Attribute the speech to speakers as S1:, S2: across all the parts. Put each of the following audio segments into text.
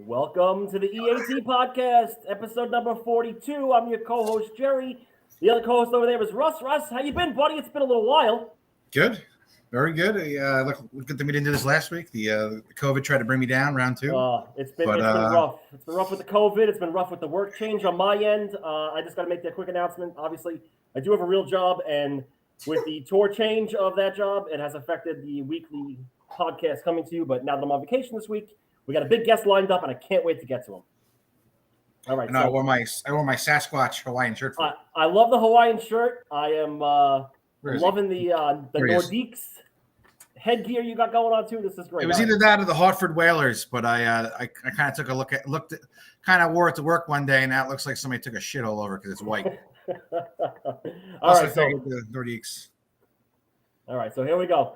S1: Welcome to the E.A.T podcast, episode number 42. I'm your co-host, Jerry. The other co-host over there is Russ. Russ, how you been, buddy? It's been a little while.
S2: Good. Very good. Look good that we didn't do this last week. The COVID tried to bring me down, round two.
S1: It's been rough. It's been rough with the COVID. It's been rough with the work change on my end. I just got to make that quick announcement. Obviously, I do have a real job, and with the tour change of that job, it has affected the weekly podcast coming to you. But now that I'm on vacation this week, we got a big guest lined up, and I can't wait to get to him. All right.
S2: I wore my Sasquatch Hawaiian shirt.
S1: I love the Hawaiian shirt. I am loving the Nordiques headgear you got going on too. This is great.
S2: It was either that or the Hartford Whalers, but I kind of took a look at kind of wore it to work one day, and now it looks like somebody took a shit all over because it's white.
S1: All right, so
S2: the Nordiques.
S1: All right, so here we go.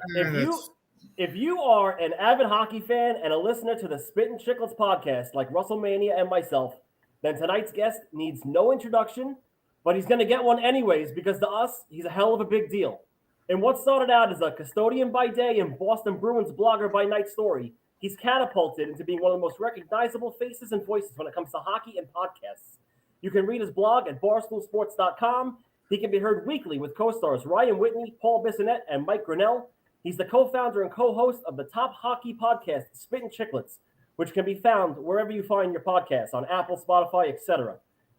S1: If you are an avid hockey fan and a listener to the Spit and Chicklets podcast, like WrestleMania and myself, then tonight's guest needs no introduction, but he's going to get one anyways because to us, he's a hell of a big deal. And what started out as a custodian by day and Boston Bruins blogger by night story, he's catapulted into being one of the most recognizable faces and voices when it comes to hockey and podcasts. You can read his blog at barstoolsports.com. He can be heard weekly with co-stars Ryan Whitney, Paul Bissonnette, and Mike Grinnell. He's the co-founder and co-host of the top hockey podcast, Spit and Chicklets, which can be found wherever you find your podcasts, on Apple, Spotify, etc.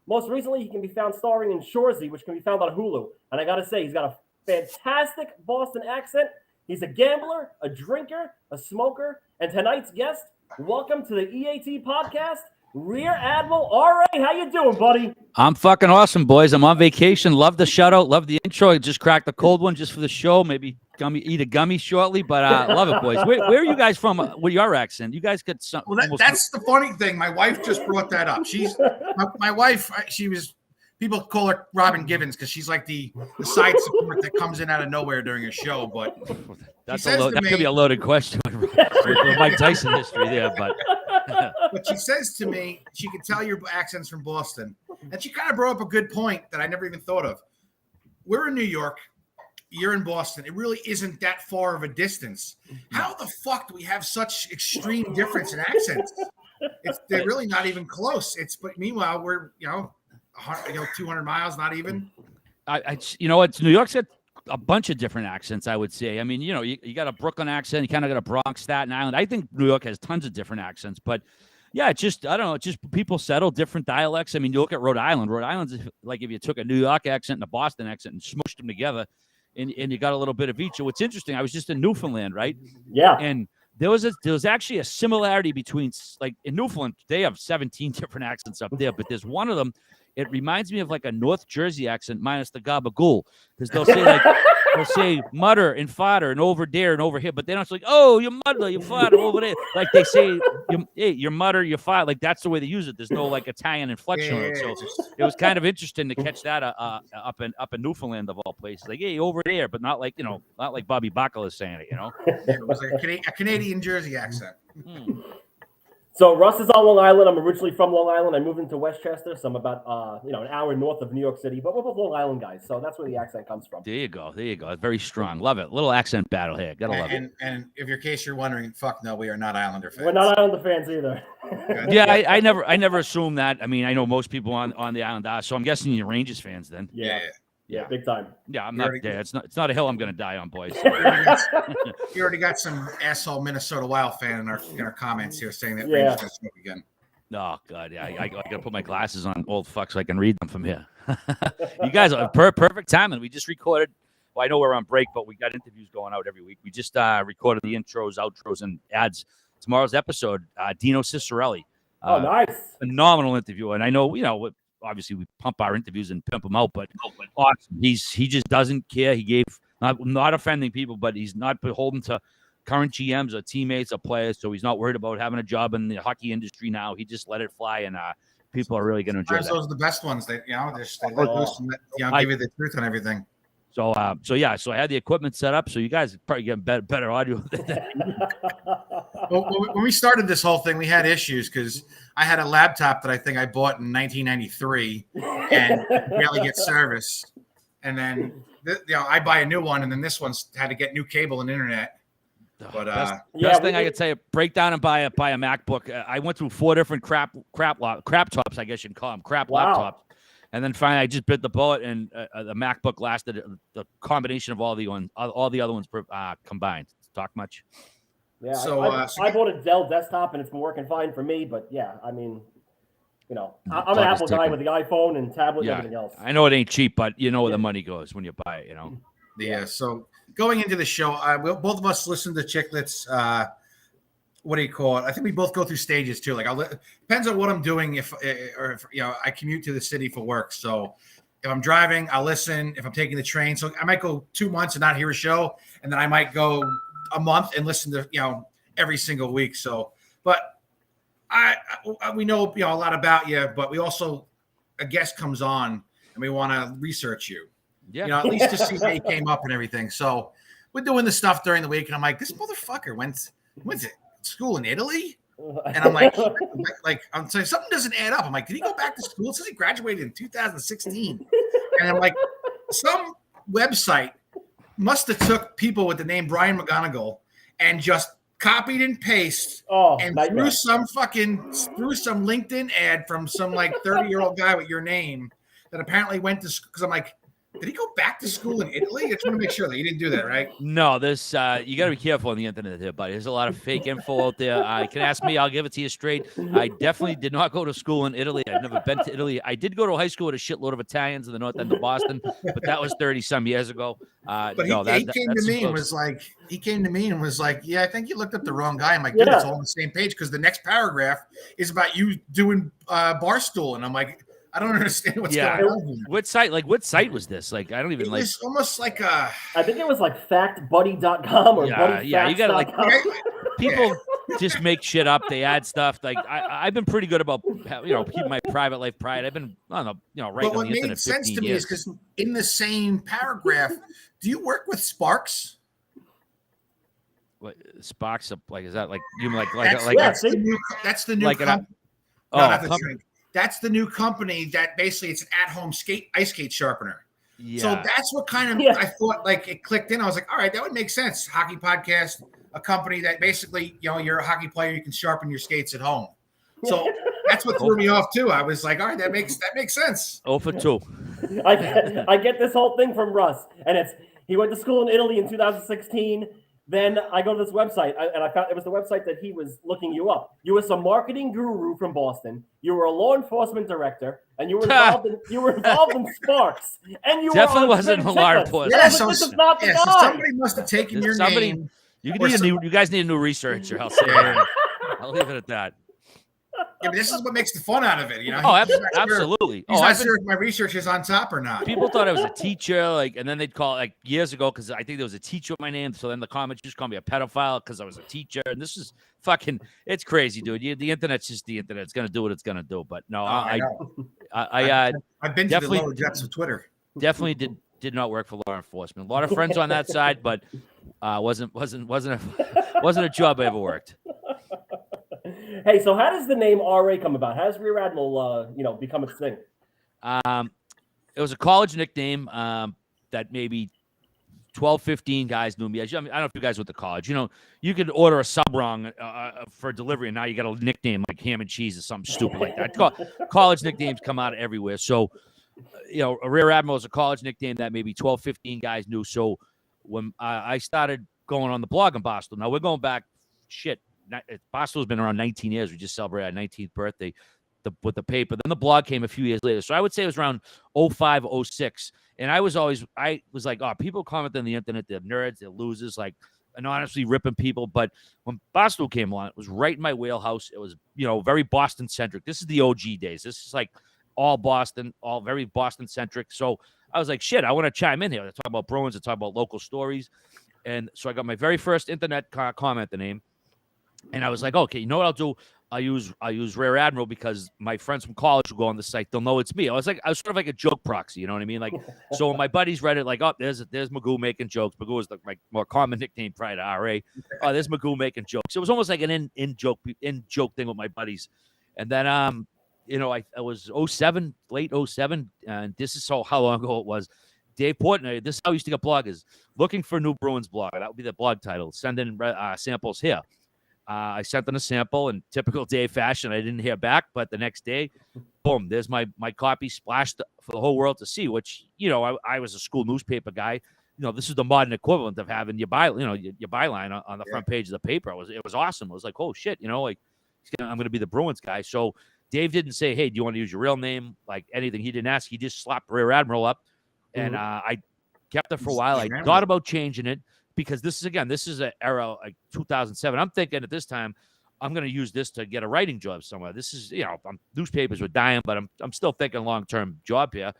S1: Most recently, he can be found starring in Shoresy, which can be found on Hulu. And I got to say, he's got a fantastic Boston accent. He's a gambler, a drinker, a smoker. And tonight's guest, welcome to the E.A.T podcast, Rear Admiral. R.A., how you doing, buddy?
S3: I'm fucking awesome, boys. I'm on vacation. Love the shout out. Love the intro. I just cracked a cold one just for the show. Maybe eat a gummy shortly, but love it, boys. Where are you guys from with your accent? You guys get some.
S2: Well, that's the funny thing. My wife just brought that up. She's my wife. People call her Robin Givens because she's like the side support that comes in out of nowhere during a show. But
S3: that could be a loaded question with Mike Tyson history there, but.
S2: But she says to me, she can tell your accent's from Boston. And she kind of brought up a good point that I never even thought of. We're in New York. You're in Boston. It really isn't that far of a distance. How the fuck do we have such extreme difference in accents? They're really not even close. But meanwhile, we're 200 miles, not even.
S3: It's New York's got a bunch of different accents, I would say. I mean, you got a Brooklyn accent, you kind of got a Bronx, Staten Island. I think New York has tons of different accents, but yeah, it's just, I don't know, just people settle different dialects. I mean, you look at Rhode Island. Rhode Island's like if you took a New York accent and a Boston accent and smushed them together and you got a little bit of each. So what's interesting, I was just in Newfoundland, right?
S1: Yeah.
S3: And there was actually a similarity between, like in Newfoundland, they have 17 different accents up there, but there's one of them. It reminds me of like a North Jersey accent minus the gabagool, because they'll say mutter and fodder and over there and over here, but they don't say, oh, you mutter, you fodder over there. Like they say, you mutter, you fodder. Like that's the way they use it. There's no like Italian inflection on it. So it was kind of interesting to catch that up in Newfoundland of all places. Like, hey, over there, but not like Bobby Bacala is saying it.
S2: It was like a Canadian Jersey accent.
S1: So Russ is on Long Island. I'm originally from Long Island. I moved into Westchester, so I'm about an hour north of New York City. But we're both Long Island guys, so that's where the accent comes from.
S3: There you go. Very strong. Love it. Little accent battle here. Gotta love it.
S2: And if in case you're wondering, fuck no, we are not Islander fans.
S1: We're not Islander fans either.
S3: Yeah, I never assume that. I mean, I know most people on the island are, so I'm guessing you're Rangers fans then.
S1: Yeah, big time.
S3: Yeah, I'm not there. It's not a hill I'm going to die on, boys.
S2: You already got some asshole Minnesota Wild fan in our comments here saying that Rangers going to smoke again.
S3: Oh God, yeah, I got to put my glasses on, old fuck, so I can read them from here. You guys are perfect timing. We just recorded. Well, I know we're on break, but we got interviews going out every week. We just recorded the intros, outros, and ads. Tomorrow's episode, Dino Cicerelli.
S1: Oh, nice,
S3: phenomenal interview, and I know obviously we pump our interviews and pimp them out, but awesome. He just doesn't care. He gave not offending people, but he's not beholden to current GMs or teammates or players, so he's not worried about having a job in the hockey industry now. He just let it fly, and people are really going to enjoy that.
S2: Those are the best ones. They let loose and give you the truth on everything.
S3: So so I had the equipment set up. So you guys probably get better audio.
S2: Well, when we started this whole thing, we had issues because I had a laptop that I think I bought in 1993 and barely get service. And then, I buy a new one, and then this one's had to get new cable and internet. But
S3: best thing I could say, break down and buy a MacBook. I went through 4 different crap tops, I guess you can call them, laptops. And then finally, I just bit the bullet, and the MacBook lasted the combination of all the other ones combined. Talk much?
S1: Yeah, so I bought a Dell desktop, and it's been working fine for me. But yeah, I mean, I'm an Apple guy with the iPhone and tablet and everything else.
S3: I know it ain't cheap, but you know where the money goes when you buy it.
S2: Yeah. So going into the show, both of us listen to Chicklets. What do you call it? I think we both go through stages too. Like, depends on what I'm doing. If I commute to the city for work. So if I'm driving, I'll listen. If I'm taking the train, so I might go 2 months and not hear a show, and then I might go a month and listen to every single week. So, but we know a lot about you, but we also, a guest comes on and we want to research you. Yeah, at least to see how you came up and everything. So we're doing this stuff during the week, and I'm like, this motherfucker went to school in Italy, and I'm like, I'm saying something doesn't add up. I'm like, did he go back to school? It says he graduated in 2016, and I'm like, some website must have took people with the name Brian McGonigal and just copied and pasted threw some LinkedIn ad from some 30-year-old guy with your name that apparently went to school. Because I'm like, did he go back to school in Italy? I just want to make sure that you didn't do that, right?
S3: No, this you got to be careful on the internet here, buddy. There's a lot of fake info out there. You can ask me, I'll give it to you straight. I definitely did not go to school in Italy. I've never been to Italy. I did go to high school with a shitload of Italians in the north end of Boston, but that was 30-some years ago.
S2: But he came to me and was like, yeah, I think you looked up the wrong guy. I'm like, dude, it's all on the same page because the next paragraph is about you doing Barstool, and I'm like, I don't understand what's going on here.
S3: What site was this? I don't even like.
S2: It's almost like
S1: I think it was factbuddy.com or
S3: buddyfacts.com. You gotta people just make shit up. They add stuff. I've been pretty good about keeping my private life private. I've been on the right.
S2: But what
S3: on the
S2: made sense to me is because in the same paragraph, do you work with Sparks?
S3: What Sparks? Is that you
S2: that's the new That's the new company that basically it's an at-home ice skate sharpener. Yeah. So that's what kind of I thought it clicked in. I was like, all right, that would make sense. Hockey podcast, a company that basically, you're a hockey player, you can sharpen your skates at home. So that's what threw me off too. I was like, all right, that makes sense.
S3: 0 for 2.
S1: I get this whole thing from Russ, and he went to school in Italy in 2016. Then I go to this website, and I found it was the website that he was looking you up. You were some marketing guru from Boston. You were a law enforcement director, and you were involved in Sparks. And you
S3: definitely wasn't a law enforcement.
S2: Yeah, this is not the guy. So somebody must have taken your name.
S3: You guys need a new researcher. I'll say. I'll leave it at that.
S2: Yeah, but this is what makes the fun out of it,
S3: Oh, absolutely.
S2: He's not sure if my research is on top or not.
S3: People thought I was a teacher, and then they'd call years ago because I think there was a teacher with my name. So then the comments just called me a pedophile because I was a teacher, and this is it's crazy, dude. The internet's just the internet. It's gonna do what it's gonna do. But no,
S2: I've been to the lower depths of Twitter.
S3: Definitely did not work for law enforcement. A lot of friends on that side, but wasn't a job I ever worked.
S1: Hey, so how does the name RA come about? How does Rear Admiral, become its thing?
S3: It was a college nickname that maybe 12, 15 guys knew me. I don't know if you guys went to college. You could order a sub wrong for delivery, and now you got a nickname like ham and cheese or something stupid like that. College nicknames come out of everywhere. So, a Rear Admiral is a college nickname that maybe 12, 15 guys knew. So when I started going on the blog in Boston, now we're going back, Boston's been around 19 years. We just celebrated our 19th birthday with the paper. Then the blog came a few years later. So I would say it was around 05, 06. And I was like, oh, people comment on the internet, they're nerds, they're losers, anonymously ripping people. But when Boston came along, it was right in my wheelhouse. It was, very Boston centric. This is the OG days. This is all Boston, all very Boston centric. So I was like, shit, I want to chime in here. I talk about Bruins, I talk about local stories. And so I got my very first internet comment, the name. And I was like, okay, you know what I'll do? I use Rear Admiral because my friends from college will go on the site. They'll know it's me. I was sort of like a joke proxy. You know what I mean? Like, so when my buddies read it, like, oh, there's Magoo making jokes. Magoo was my more common nickname prior to RA. Oh, there's Magoo making jokes. It was almost like an in joke thing with my buddies. And then I was 07, late 07, and this is how long ago it was. Dave Portnoy, this is how I used to get bloggers. Looking for new Bruins blogger. That would be the blog title. Send in samples here. I sent them a sample in typical Dave fashion. I didn't hear back, but the next day, boom, there's my copy splashed for the whole world to see, which, I was a school newspaper guy. This is the modern equivalent of having your byline on the front page of the paper. It was awesome. It was like, oh, shit, I'm going to be the Bruins guy. So Dave didn't say, hey, do you want to use your real name? Like anything. He didn't ask. He just slapped Rear Admiral up. And I kept it for a while. I thought about changing it because this is an era like 2007. I'm thinking at this time, I'm going to use this to get a writing job somewhere. This is, newspapers were dying, but I'm still thinking long-term job here.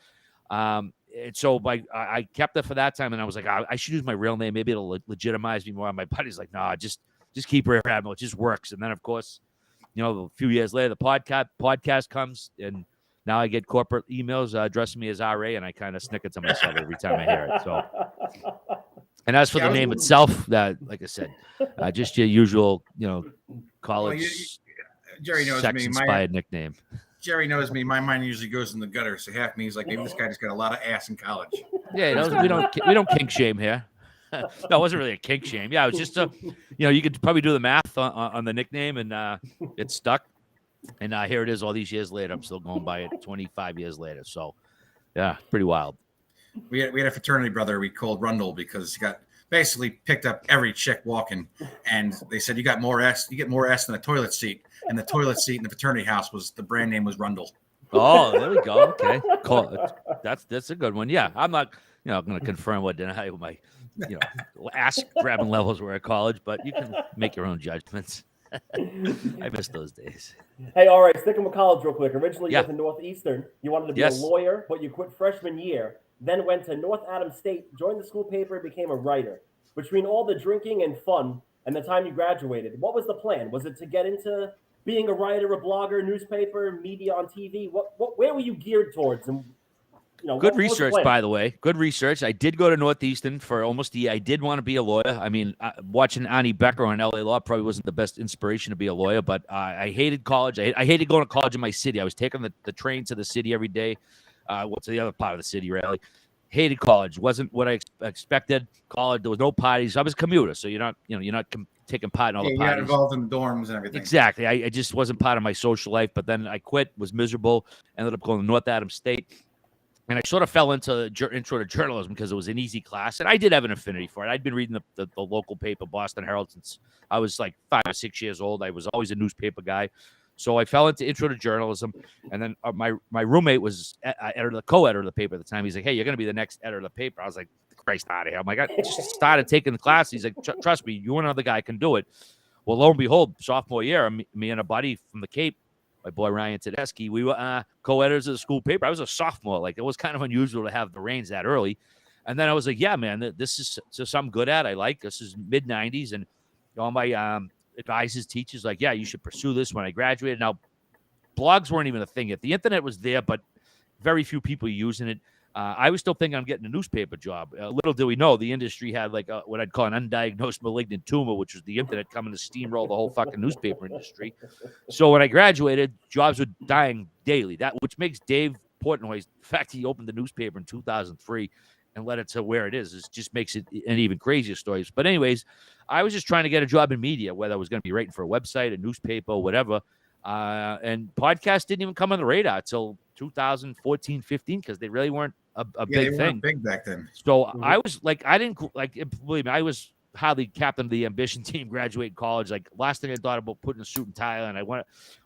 S3: And so I kept it for that time, and I was like, I should use my real name. Maybe it'll legitimize me more. And my buddy's like, nah, just keep Rear Admiral. It just works. And then, of course, a few years later, the podcast comes, and now I get corporate emails addressing me as RA, and I kind of snicker to myself every time I hear it. So, and as for the name itself, that, like I said, just your usual, college
S2: Jerry knows
S3: sex-inspired nickname.
S2: Jerry knows me. My mind usually goes in the gutter, so half me he's like, maybe this guy just got a lot of ass in college.
S3: Yeah, we don't kink shame here. No, it wasn't really a kink shame. Yeah, it was just you could probably do the math on the nickname, and it stuck. And here it is all these years later. I'm still going by it 25 years later. So, yeah, pretty wild.
S2: We had a fraternity brother we called Rundle because he got basically picked up every chick walking. And they said, you get more ass than a toilet seat. And the toilet seat in the fraternity house the brand name was Rundle.
S3: Oh, there we go. Okay. Cool. That's a good one. Yeah. I'm not, going to confirm or deny what my, ass grabbing levels were at college, but you can make your own judgments. I miss those days.
S1: Hey, all right, sticking with college real quick. Originally, you went to Northeastern. You wanted to be a lawyer, but you quit freshman year. Then went to North Adams State, joined the school paper, and became a writer. Between all the drinking and fun and the time you graduated, what was the plan? Was it to get into being a writer, a blogger, newspaper, media on TV? Where were you geared towards? And
S3: good research, by the way. Good research. I did go to Northeastern for almost a year. I did want to be a lawyer. I mean, watching Ani Becker on LA Law probably wasn't the best inspiration to be a lawyer, but I hated college. I hated going to college in my city. I was taking the train to the city every day. To the other part of the city, really. Hated college. Wasn't what I expected. College, there was no parties. I was a commuter, so you're not taking part in all the parties.
S2: You're not involved in the dorms and everything.
S3: Exactly. I just wasn't part of my social life, but then I quit, was miserable, ended up going to North Adams State. And I sort of fell into intro to journalism because it was an easy class, and I did have an affinity for it. I'd been reading the local paper, Boston Herald, since I was like 5 or 6 years old. I was always a newspaper guy. So I fell into intro to journalism, and then my roommate was co-editor of the paper at the time. He's like, hey, you're going to be the next editor of the paper. I was like, Christ out of here. I'm like, I just started taking the class. He's like, trust me, you and another guy can do it. Well, lo and behold, sophomore year, me and a buddy from the Cape, my boy Ryan Tedeschi, we were co-editors of the school paper. I was a sophomore. Like, it was kind of unusual to have the reins that early. And then I was like, yeah, man, this is just something good at. I like this. Is mid-'90s, and all my advisors, teachers, like, yeah, you should pursue this when I graduated. Now, blogs weren't even a thing yet. The internet was there, but very few people using it. I was still thinking I'm getting a newspaper job. Little did we know, the industry had like what I'd call an undiagnosed malignant tumor, which was the internet coming to steamroll the whole fucking newspaper industry. So when I graduated, jobs were dying daily. Which makes Dave Portnoy's, the fact he opened the newspaper in 2003 and led it to where it is, it just makes it an even crazier story. But anyways, I was just trying to get a job in media, whether I was going to be writing for a website, a newspaper, whatever. And podcasts didn't even come on the radar until 2014, 15, because they really weren't a big thing.
S2: Big back then.
S3: So I was like, believe me, I was hardly captain of the ambition team, graduating college. Like, last thing I thought about putting a suit and tie on. I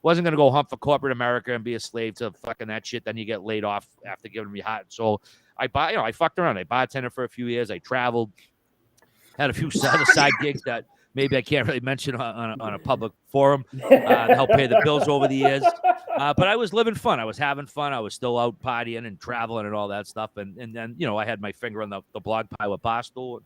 S3: wasn't going to go hunt for corporate America and be a slave to fucking that shit. Then you get laid off after giving me hot. So I fucked around. I bartended for a few years. I traveled, had a few other side gigs that maybe I can't really mention on a public forum to help pay the bills over the years. But I was living fun. I was having fun. I was still out partying and traveling and all that stuff. And then, I had my finger on the blog pile with Postal.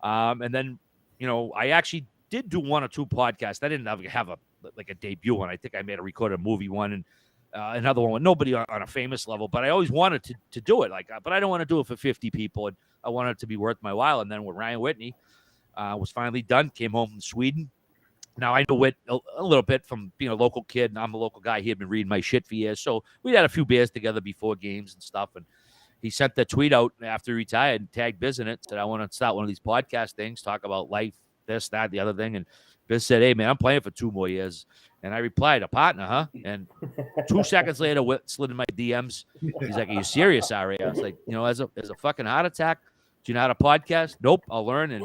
S3: And then, I actually did do one or two podcasts. I didn't have a like a debut one. I think I made a recorded movie one and another one with nobody on a famous level. But I always wanted to do it. But I don't want to do it for 50 people. And I wanted it to be worth my while. And then when Ryan Whitney was finally done, came home from Sweden. Now, I know Whit a little bit from being a local kid, and I'm a local guy. He had been reading my shit for years. So we had a few beers together before games and stuff. And he sent the tweet out after he retired and tagged Biz in it, said, I want to start one of these podcast things, talk about life, this, that, the other thing. And Biz said, hey, man, I'm playing for 2 more years. And I replied, a partner, huh? And 2 seconds later, Whit slid in my DMs. He's like, are you serious, Ari? I was like, as a fucking heart attack, do you know how to podcast? Nope, I'll learn. And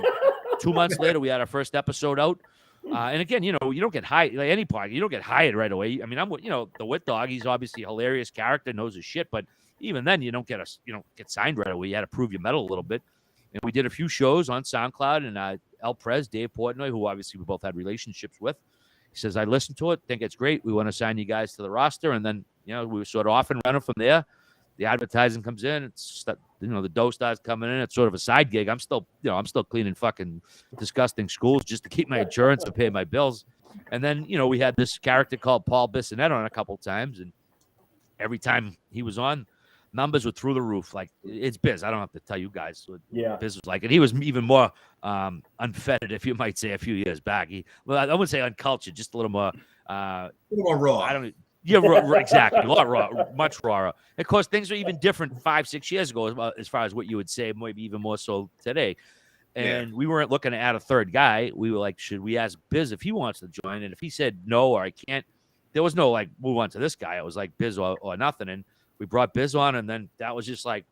S3: 2 months later, we had our first episode out. And again, you don't get hired like any podcast. You don't get hired right away. I mean, the Wit Dog. He's obviously a hilarious character, knows his shit. But even then, you don't get signed right away. You had to prove your mettle a little bit. And we did a few shows on SoundCloud. And El Prez, Dave Portnoy, who obviously we both had relationships with, he says, I listened to it, think it's great. We want to sign you guys to the roster. And then we were sort of off and running from there. The advertising comes in. It's the dough starts coming in. It's sort of a side gig. I'm still cleaning fucking disgusting schools just to keep my insurance and pay my bills. And then we had this character called Paul Bissonette on a couple times, and every time he was on, numbers were through the roof. Like it's Biz. I don't have to tell you guys what Biz was like, and he was even more unfettered, if you might say, a few years back. I wouldn't say uncultured, just a little more
S2: raw.
S3: I don't. Yeah, exactly. A lot raw, much rawer. Of course, things are even different 5-6 years ago, as far as what you would say, maybe even more so today. And we weren't looking to add a third guy. We were like, should we ask Biz if he wants to join? And if he said no or I can't, there was no move on to this guy. It was like Biz or nothing. And we brought Biz on, and then that was just like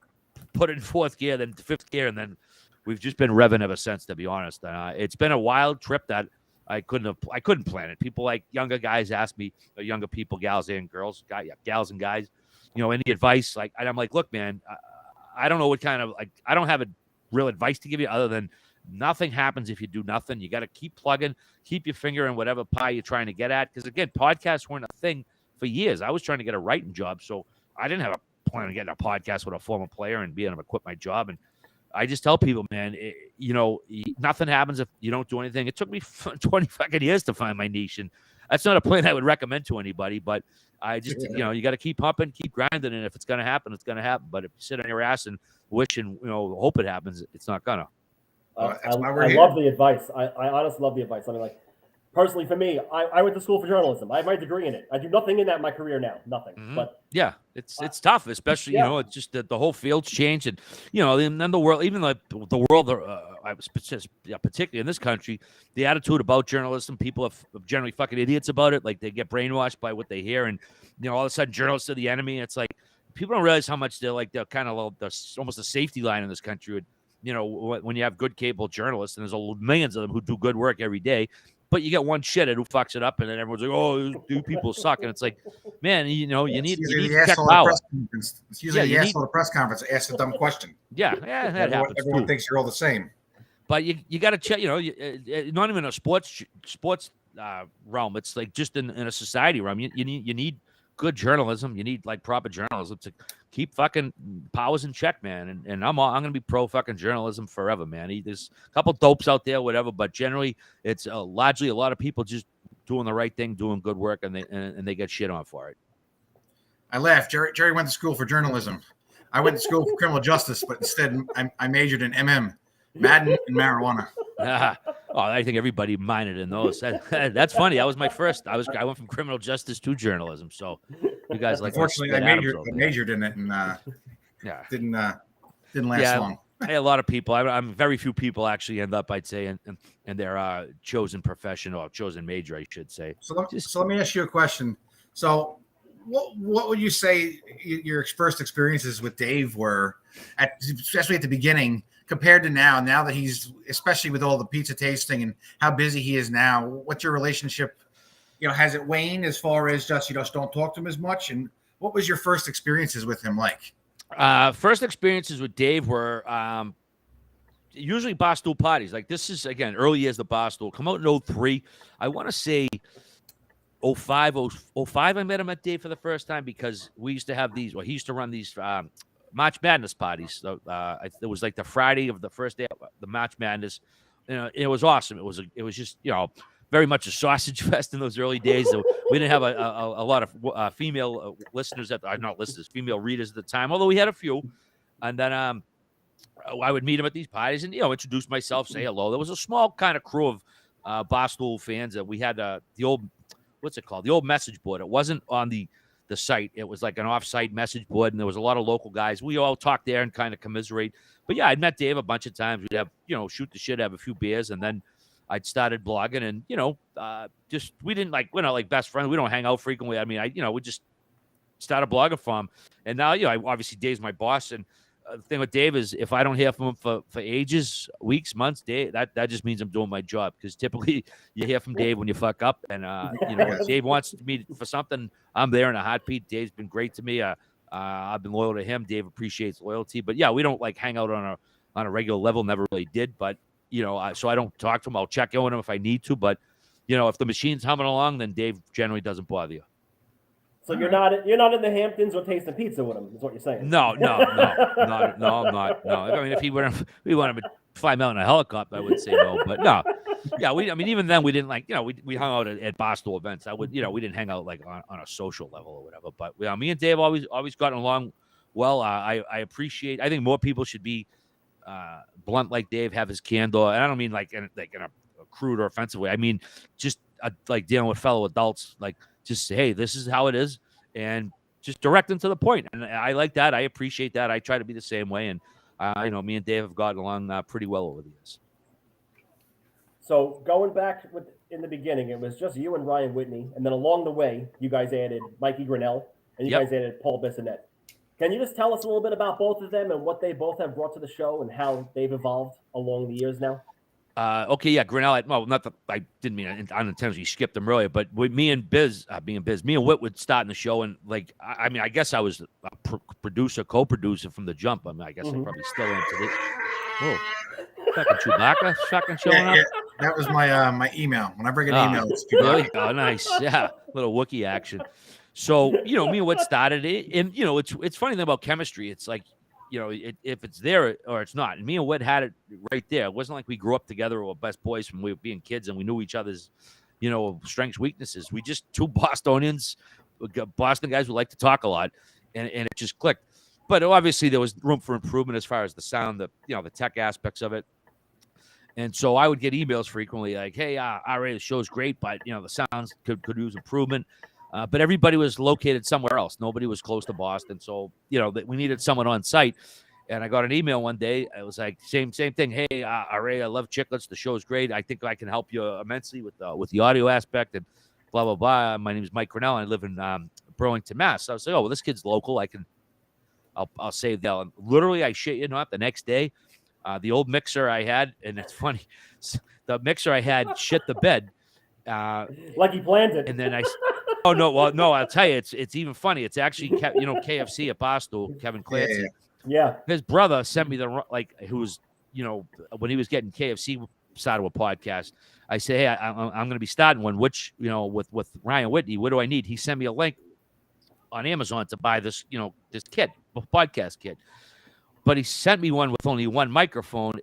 S3: put it in 4th gear, then 5th gear, and then we've just been revving ever since. To be honest, it's been a wild trip that I couldn't plan it. People like younger guys ask me, younger people, gals and girls, gals and guys, any advice? And I'm like, look, man, I don't know what kind of I don't have a real advice to give you other than nothing happens if you do nothing. You got to keep plugging, keep your finger in whatever pie you're trying to get at. Because again, podcasts weren't a thing for years. I was trying to get a writing job, so I didn't have a plan of getting a podcast with a former player and being able to quit my job. And I just tell people, man, nothing happens if you don't do anything. It took me 20 fucking years to find my niche, and that's not a plan I would recommend to anybody. But I just, you got to keep pumping, keep grinding, and if it's gonna happen, it's gonna happen. But if you sit on your ass and wish and hope it happens, it's not gonna.
S1: I love the advice. I honestly love the advice. I mean, personally, for me, I went to school for journalism. I have my degree in it. I do nothing in that in my career now. Nothing. Mm-hmm. But
S3: yeah, it's tough, especially it's just that the whole field's changed, and and then the world, even the world, particularly in this country, the attitude about journalism, people are generally fucking idiots about it. Like they get brainwashed by what they hear, and all of a sudden journalists are the enemy. It's like people don't realize how much they're kind of almost a safety line in this country. When you have good cable journalists, and there's millions of them who do good work every day. But you get one shithead who fucks it up, and then everyone's like, "Oh, these people suck." And it's like, man, you need to check power.
S2: It's usually the asshole at the press conference asks a dumb question.
S3: Yeah, that happens.
S2: Everyone thinks you're all the same.
S3: But you got to check. Not even a sports realm. It's like just in a society realm. You need good journalism. You need proper journalism to keep fucking powers in check, man. And I'm gonna be pro fucking journalism forever, man. There's a couple dopes out there, whatever, but generally it's largely a lot of people just doing the right thing, doing good work, and they get shit on for it.
S2: I laughed. Jerry went to school for journalism. I went to school for criminal justice, but instead I majored in Madden and marijuana.
S3: I think everybody minored in those. That's funny. That was my first. I went from criminal justice to journalism. So you guys
S2: unfortunately, I majored in it and didn't last long.
S3: A lot of people. I'm very few people actually end up, I'd say, in their chosen profession or chosen major, I should say.
S2: So let me ask you a question. So what would you say your first experiences with Dave were, especially at the beginning, compared to now that he's, especially with all the pizza tasting and how busy he is now? What's your relationship? Has it waned as far as just don't talk to him as much? And what was your first experiences with him like?
S3: First experiences with Dave were usually Barstool parties. Like this is again early years of Barstool. Come out in 2003. I want to say 05 I met him at Dave for the first time because we used to have these. Well, he used to run these March Madness parties. So, it was like the Friday of the first day of the March Madness. It was awesome. It was just very much a sausage fest in those early days. So we didn't have a lot of female listeners not listeners, female readers at the time, although we had a few. And then I would meet them at these parties and, introduce myself, say hello. There was a small kind of crew of Barstool fans that we had the old, what's it called? The old message board. It wasn't on the site. It was like an off-site message board, and there was a lot of local guys. We all talked there and kind of commiserate. But yeah, I'd met Dave a bunch of times. We'd have, shoot the shit, have a few beers, and then I'd started blogging, and just we didn't we're not like best friends. We don't hang out frequently. I mean, we just started blogging for him, and now obviously Dave's my boss. And the thing with Dave is, if I don't hear from him for ages, weeks, months, Dave, that just means I'm doing my job, because typically you hear from Dave when you fuck up, and if Dave wants me for something, I'm there in a heartbeat. Dave's been great to me. I've been loyal to him. Dave appreciates loyalty, but yeah, we don't hang out on a regular level. Never really did, but. So I don't talk to him. I'll check in with him if I need to. But, if the machine's humming along, then Dave generally doesn't bother you.
S1: So you're not in the Hamptons or tasting pizza with him, is what you're saying?
S3: No, I'm not. No. I mean, if he wanted to fly me out in a helicopter, I would say no. But no, yeah. Even then we didn't we hung out at Barstool events. We didn't hang out on a social level or whatever. But me and Dave always gotten along well. I appreciate. I think more people should be blunt like Dave, have his candor, and I don't mean in a crude or offensive way. I mean just dealing with fellow adults, just say, hey, this is how it is, and just direct them to the point. And I like that. I appreciate that. I try to be the same way, and me and Dave have gotten along pretty well over the years.
S1: So going back in the beginning, it was just you and Ryan Whitney, and then along the way, you guys added Mikey Grinnell, and you guys added Paul Bissonette. Can you just tell us a little bit about both of them and what they both have brought to the show and how they've evolved along the years now?
S3: Okay, yeah, Grinnell. Not that I didn't mean unintentionally skipped them earlier, but with me and Biz, me and Whit would start in the show, and I guess I was a producer, co-producer from the jump. I guess I probably still am today. Oh, fucking Chewbacca, fucking showing up.
S2: Yeah. That was my email. Whenever I get an email, it's
S3: really? Oh, nice. Yeah, little Wookiee action. So, me and Whit started it, and it's funny thing about chemistry. It's if it's there or it's not. And me and Whit had it right there. It wasn't like we grew up together or were best boys from we were being kids and we knew each other's, strengths, weaknesses. We just two Bostonians, Boston guys who like to talk a lot, and it just clicked. But obviously there was room for improvement as far as the sound, the tech aspects of it. And so I would get emails frequently like, hey, RA, the show's great, but the sounds could use improvement. But everybody was located somewhere else. Nobody was close to Boston. So, we needed someone on site. And I got an email one day. It was like, same thing. Hey, Ray, I love Chicklets. The show's great. I think I can help you immensely with the audio aspect and blah, blah, blah. My name is Mike Grinnell. And I live in Burlington, Mass. So I was like, oh, well, this kid's local. I'll save that. And literally, I shit you not, the next day, the old mixer I had, and it's funny, the mixer I had shit the bed.
S1: Like he planned it.
S3: And then oh, no. Well, no, I'll tell you, it's even funny. It's actually, KFC at Barstool, Kevin Clancy.
S1: Yeah. His
S3: brother sent me who was, when he was getting KFC started with podcast, I say, hey, I'm going to be starting one, which, with Ryan Whitney, what do I need? He sent me a link on Amazon to buy this, this kit, podcast kit. But he sent me one with only one microphone.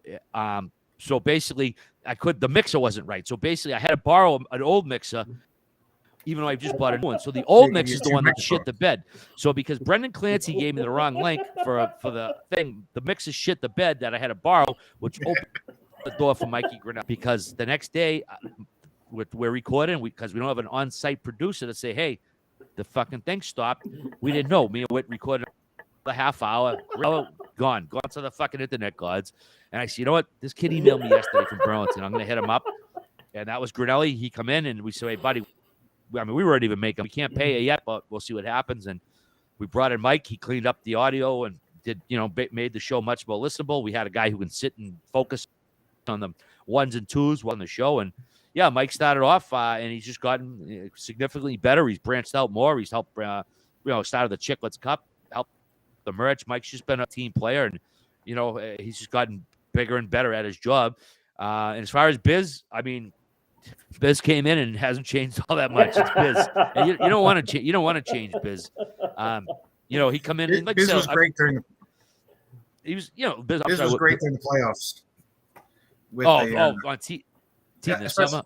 S3: So basically, the mixer wasn't right. So basically, I had to borrow an old mixer, even though I just bought a new one. So the old mixer is the one that shit the bed. So because Brendan Clancy gave me the wrong link for the thing, the mixer shit the bed that I had to borrow, which opened the door for Mikey Grinnell. Because the next day, we're recording, because we don't have an on-site producer to say, hey, the fucking thing stopped. We didn't know. Me and Whit recorded a half hour, gone to the fucking internet gods. And I said, you know what? This kid emailed me yesterday from Burlington. I'm going to hit him up. And that was Grinelli. He come in and we said, hey, buddy, we weren't even making, we can't pay you yet, but we'll see what happens. And we brought in Mike. He cleaned up the audio and did, made the show much more listenable. We had a guy who can sit and focus on the ones and twos on the show. And yeah, Mike started off and he's just gotten significantly better. He's branched out more. He's helped, started the Chicklets Cup, helped the merch. Mike's just been a team player, and he's just gotten bigger and better at his job. And as far as Biz, Biz came in and hasn't changed all that much. It's Biz. And you don't want to you don't want to change Biz. He come in and like
S2: Biz was great during the.
S3: He was,
S2: Biz was great during the playoffs.
S3: On Team this summer.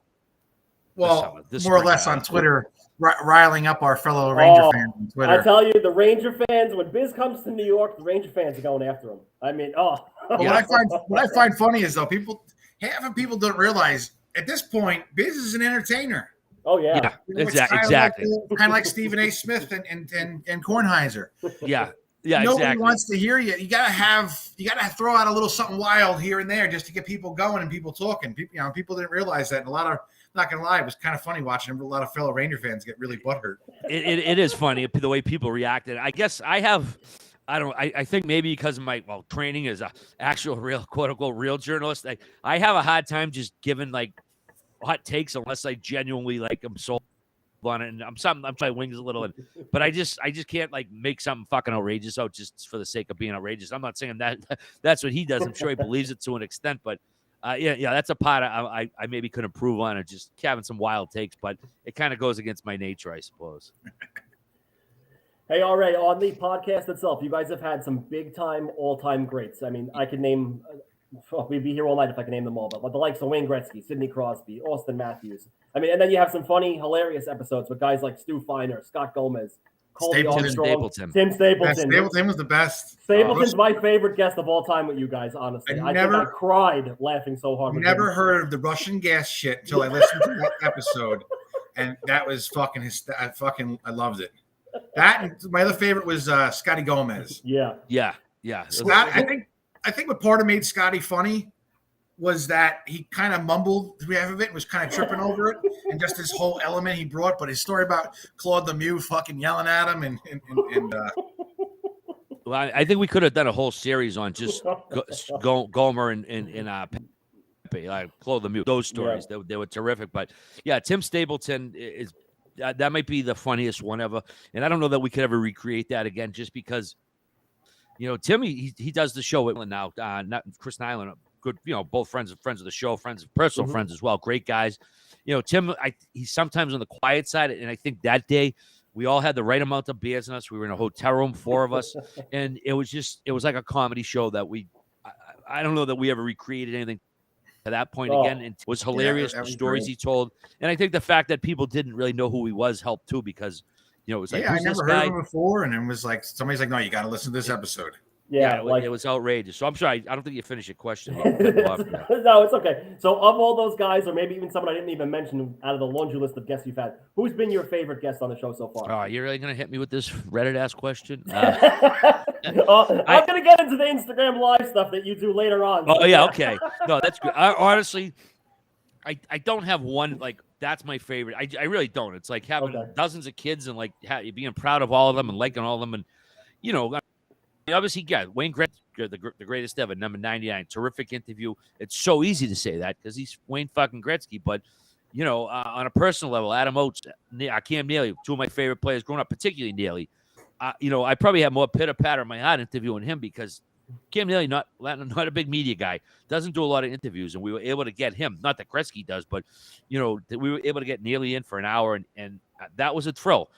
S2: Well,
S3: this
S2: more or
S3: spring,
S2: less on Twitter, riling up our fellow Ranger fans on Twitter.
S1: I tell you, the Ranger fans, when Biz comes to New York, the Ranger fans are going after him. I mean,
S2: But what I find funny is though half of people don't realize at this point Biz is an entertainer.
S1: Oh yeah,
S3: exactly.
S2: Kind of like Stephen A. Smith and Kornheiser.
S3: Yeah,
S2: Nobody wants to hear you. You gotta throw out a little something wild here and there just to get people going and people talking. People didn't realize that. And a lot of, not gonna lie, it was kind of funny watching a lot of fellow Ranger fans get really butthurt.
S3: It is funny the way people reacted. I guess I think maybe because of my training as a actual real quote unquote real journalist, I have a hard time just giving like hot takes unless I genuinely I'm sold on it, and I'm trying wings a little, but I just can't like make something fucking outrageous out just for the sake of being outrageous. I'm not saying that that's what he does. I'm sure he believes it to an extent, but that's a part I maybe could improve on, it just having some wild takes, but it kind of goes against my nature, I suppose.
S1: Hey, all right, on the podcast itself, you guys have had some big time, all time greats. I mean, I could name. We'd be here all night if I could name them all, but the likes of Wayne Gretzky, Sidney Crosby, Austin Matthews. I mean, and then you have some funny, hilarious episodes with guys like Stu Feiner, Scott Gomez, Colby Armstrong, Tim Stapleton.
S2: Stapleton was the best.
S1: Stapleton's my favorite guest of all time with you guys, honestly. I think I cried laughing so hard.
S2: Never heard of the Russian gas shit until I listened to that episode, and that was fucking I loved it. That and my other favorite was Scotty Gomez.
S1: Yeah.
S2: Scott, I think what part of made Scotty funny was that he kind of mumbled through half of it, was kind of tripping over it, and just this whole element he brought. But his story about Claude Lemieux fucking yelling at him and
S3: well, I think we could have done a whole series on just Gomer and Pepe, Claude Lemieux. Those stories, they were terrific. But yeah, Tim Stapleton is that might be the funniest one ever, and I don't know that we could ever recreate that again, just because. Tim, he does the show now. Not Chris Nyland, good. Both friends of the show, personal friends as well. Great guys. Tim, he's sometimes on the quiet side, and I think that day we all had the right amount of beers in us. We were in a hotel room, 4 of us, and it was like a comedy show that I don't know that we ever recreated anything to that point again. And it was hilarious. The stories he told, and I think the fact that people didn't really know who he was helped too, because. It was like,
S2: I never heard of him before, and it was like somebody's like, "No, you got to listen to this episode."
S1: Yeah,
S3: it was outrageous. So I'm sorry, I don't think you finished your question.
S1: No, it's okay. So of all those guys, or maybe even someone I didn't even mention out of the laundry list of guests you've had, who's been your favorite guest on the show so far?
S3: Oh, you're really gonna hit me with this Reddit-ass question?
S1: I'm gonna get into the Instagram live stuff that you do later on.
S3: Oh yeah, okay. No, that's good. Honestly, I don't have one that's my favorite. I really don't. It's like having dozens of kids and being proud of all of them and liking all of them, and obviously, Wayne Gretzky, the greatest ever, number 99, terrific interview. It's so easy to say that because he's Wayne fucking Gretzky, but on a personal level, Adam Oates, Cam Neely, 2 of my favorite players growing up, particularly Neely. I probably have more pitter patter in my heart interviewing him because Cam Neely, not a big media guy, doesn't do a lot of interviews, and we were able to get him. Not that Gretzky does, but we were able to get Neely in for an hour, and that was a thrill.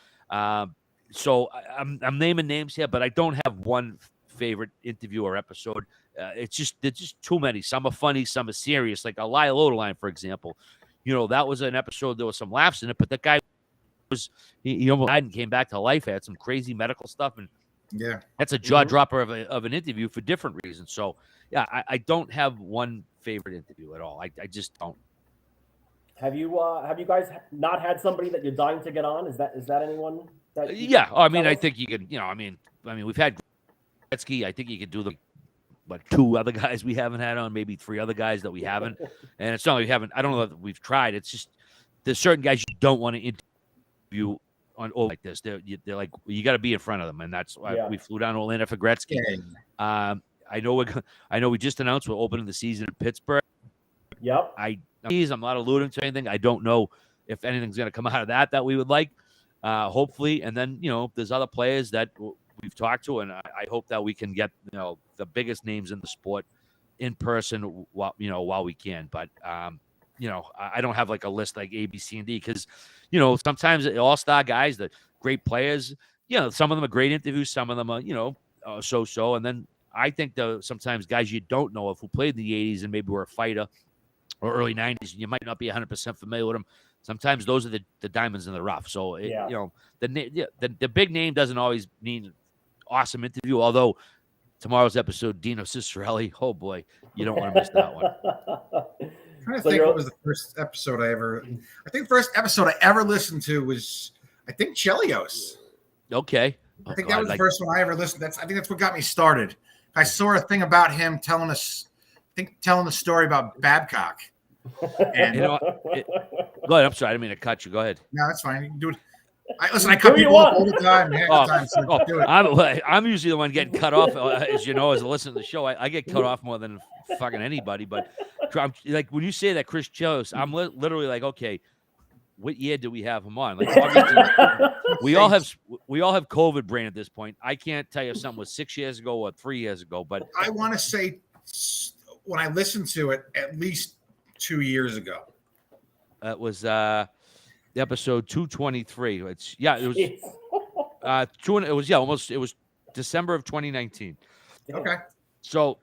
S3: So I'm naming names here, but I don't have one favorite interview or episode. There's just too many. Some are funny, some are serious. Like a Lyle Oderline, for example. That was an episode. There was some laughs in it, but the guy he almost died and came back to life. Had some crazy medical stuff, and that's a jaw dropper of an interview for different reasons. So yeah, I don't have one favorite interview at all. I just don't.
S1: Have you guys not had somebody that you're dying to get on? Is that anyone?
S3: I think you could. We've had Gretzky. I think you could do 2 other guys we haven't had on, maybe 3 other guys that we haven't. And it's not like we haven't. I don't know that we've tried. It's just there's certain guys you don't want to interview on like this. They're like, you got to be in front of them, and that's why we flew down to Orlando for Gretzky. I know we just announced we're opening the season in Pittsburgh.
S1: Yep.
S3: I'm not alluding to anything. I don't know if anything's going to come out of that we would like. Hopefully, and then there's other players that we've talked to, and I hope that we can get the biggest names in the sport in person while we can. But I don't have a list like A, B, C, and D because sometimes all-star guys, the great players, some of them are great interviews, some of them are so-so, and then I think sometimes guys you don't know of who played in the 80s and maybe were a fighter or early 90s, and you might not be 100% familiar with them. sometimes those are the diamonds in the rough. So
S1: Yeah.
S3: you know, the big name doesn't always mean awesome interview. Although tomorrow's episode, Dino Cicerelli, oh boy, you don't want to miss that one.
S2: I'm trying to think what was the first episode I ever. I think the first episode I ever listened to was Chelios.
S3: Okay.
S2: I think that was the first one I ever listened. I think that's what got me started. I saw a thing about him telling the story about Babcock. And
S3: go ahead. I'm sorry, I didn't mean to cut you. Go ahead.
S2: No, that's fine. You can do it. I cut people off all the time. Do it.
S3: I'm usually the one getting cut off, as you know, as a listener to the show. I get cut off more than fucking anybody. But like when you say that Chris Chelios, I'm literally like, okay, what year do we have him on? Like, obviously, we all have COVID brain at this point. I can't tell you if something was 6 years ago or 3 years ago, but
S2: I want to say when I listened to it, at least 2 years ago.
S3: It was episode 223. It was it was December of 2019.
S2: Okay.
S3: So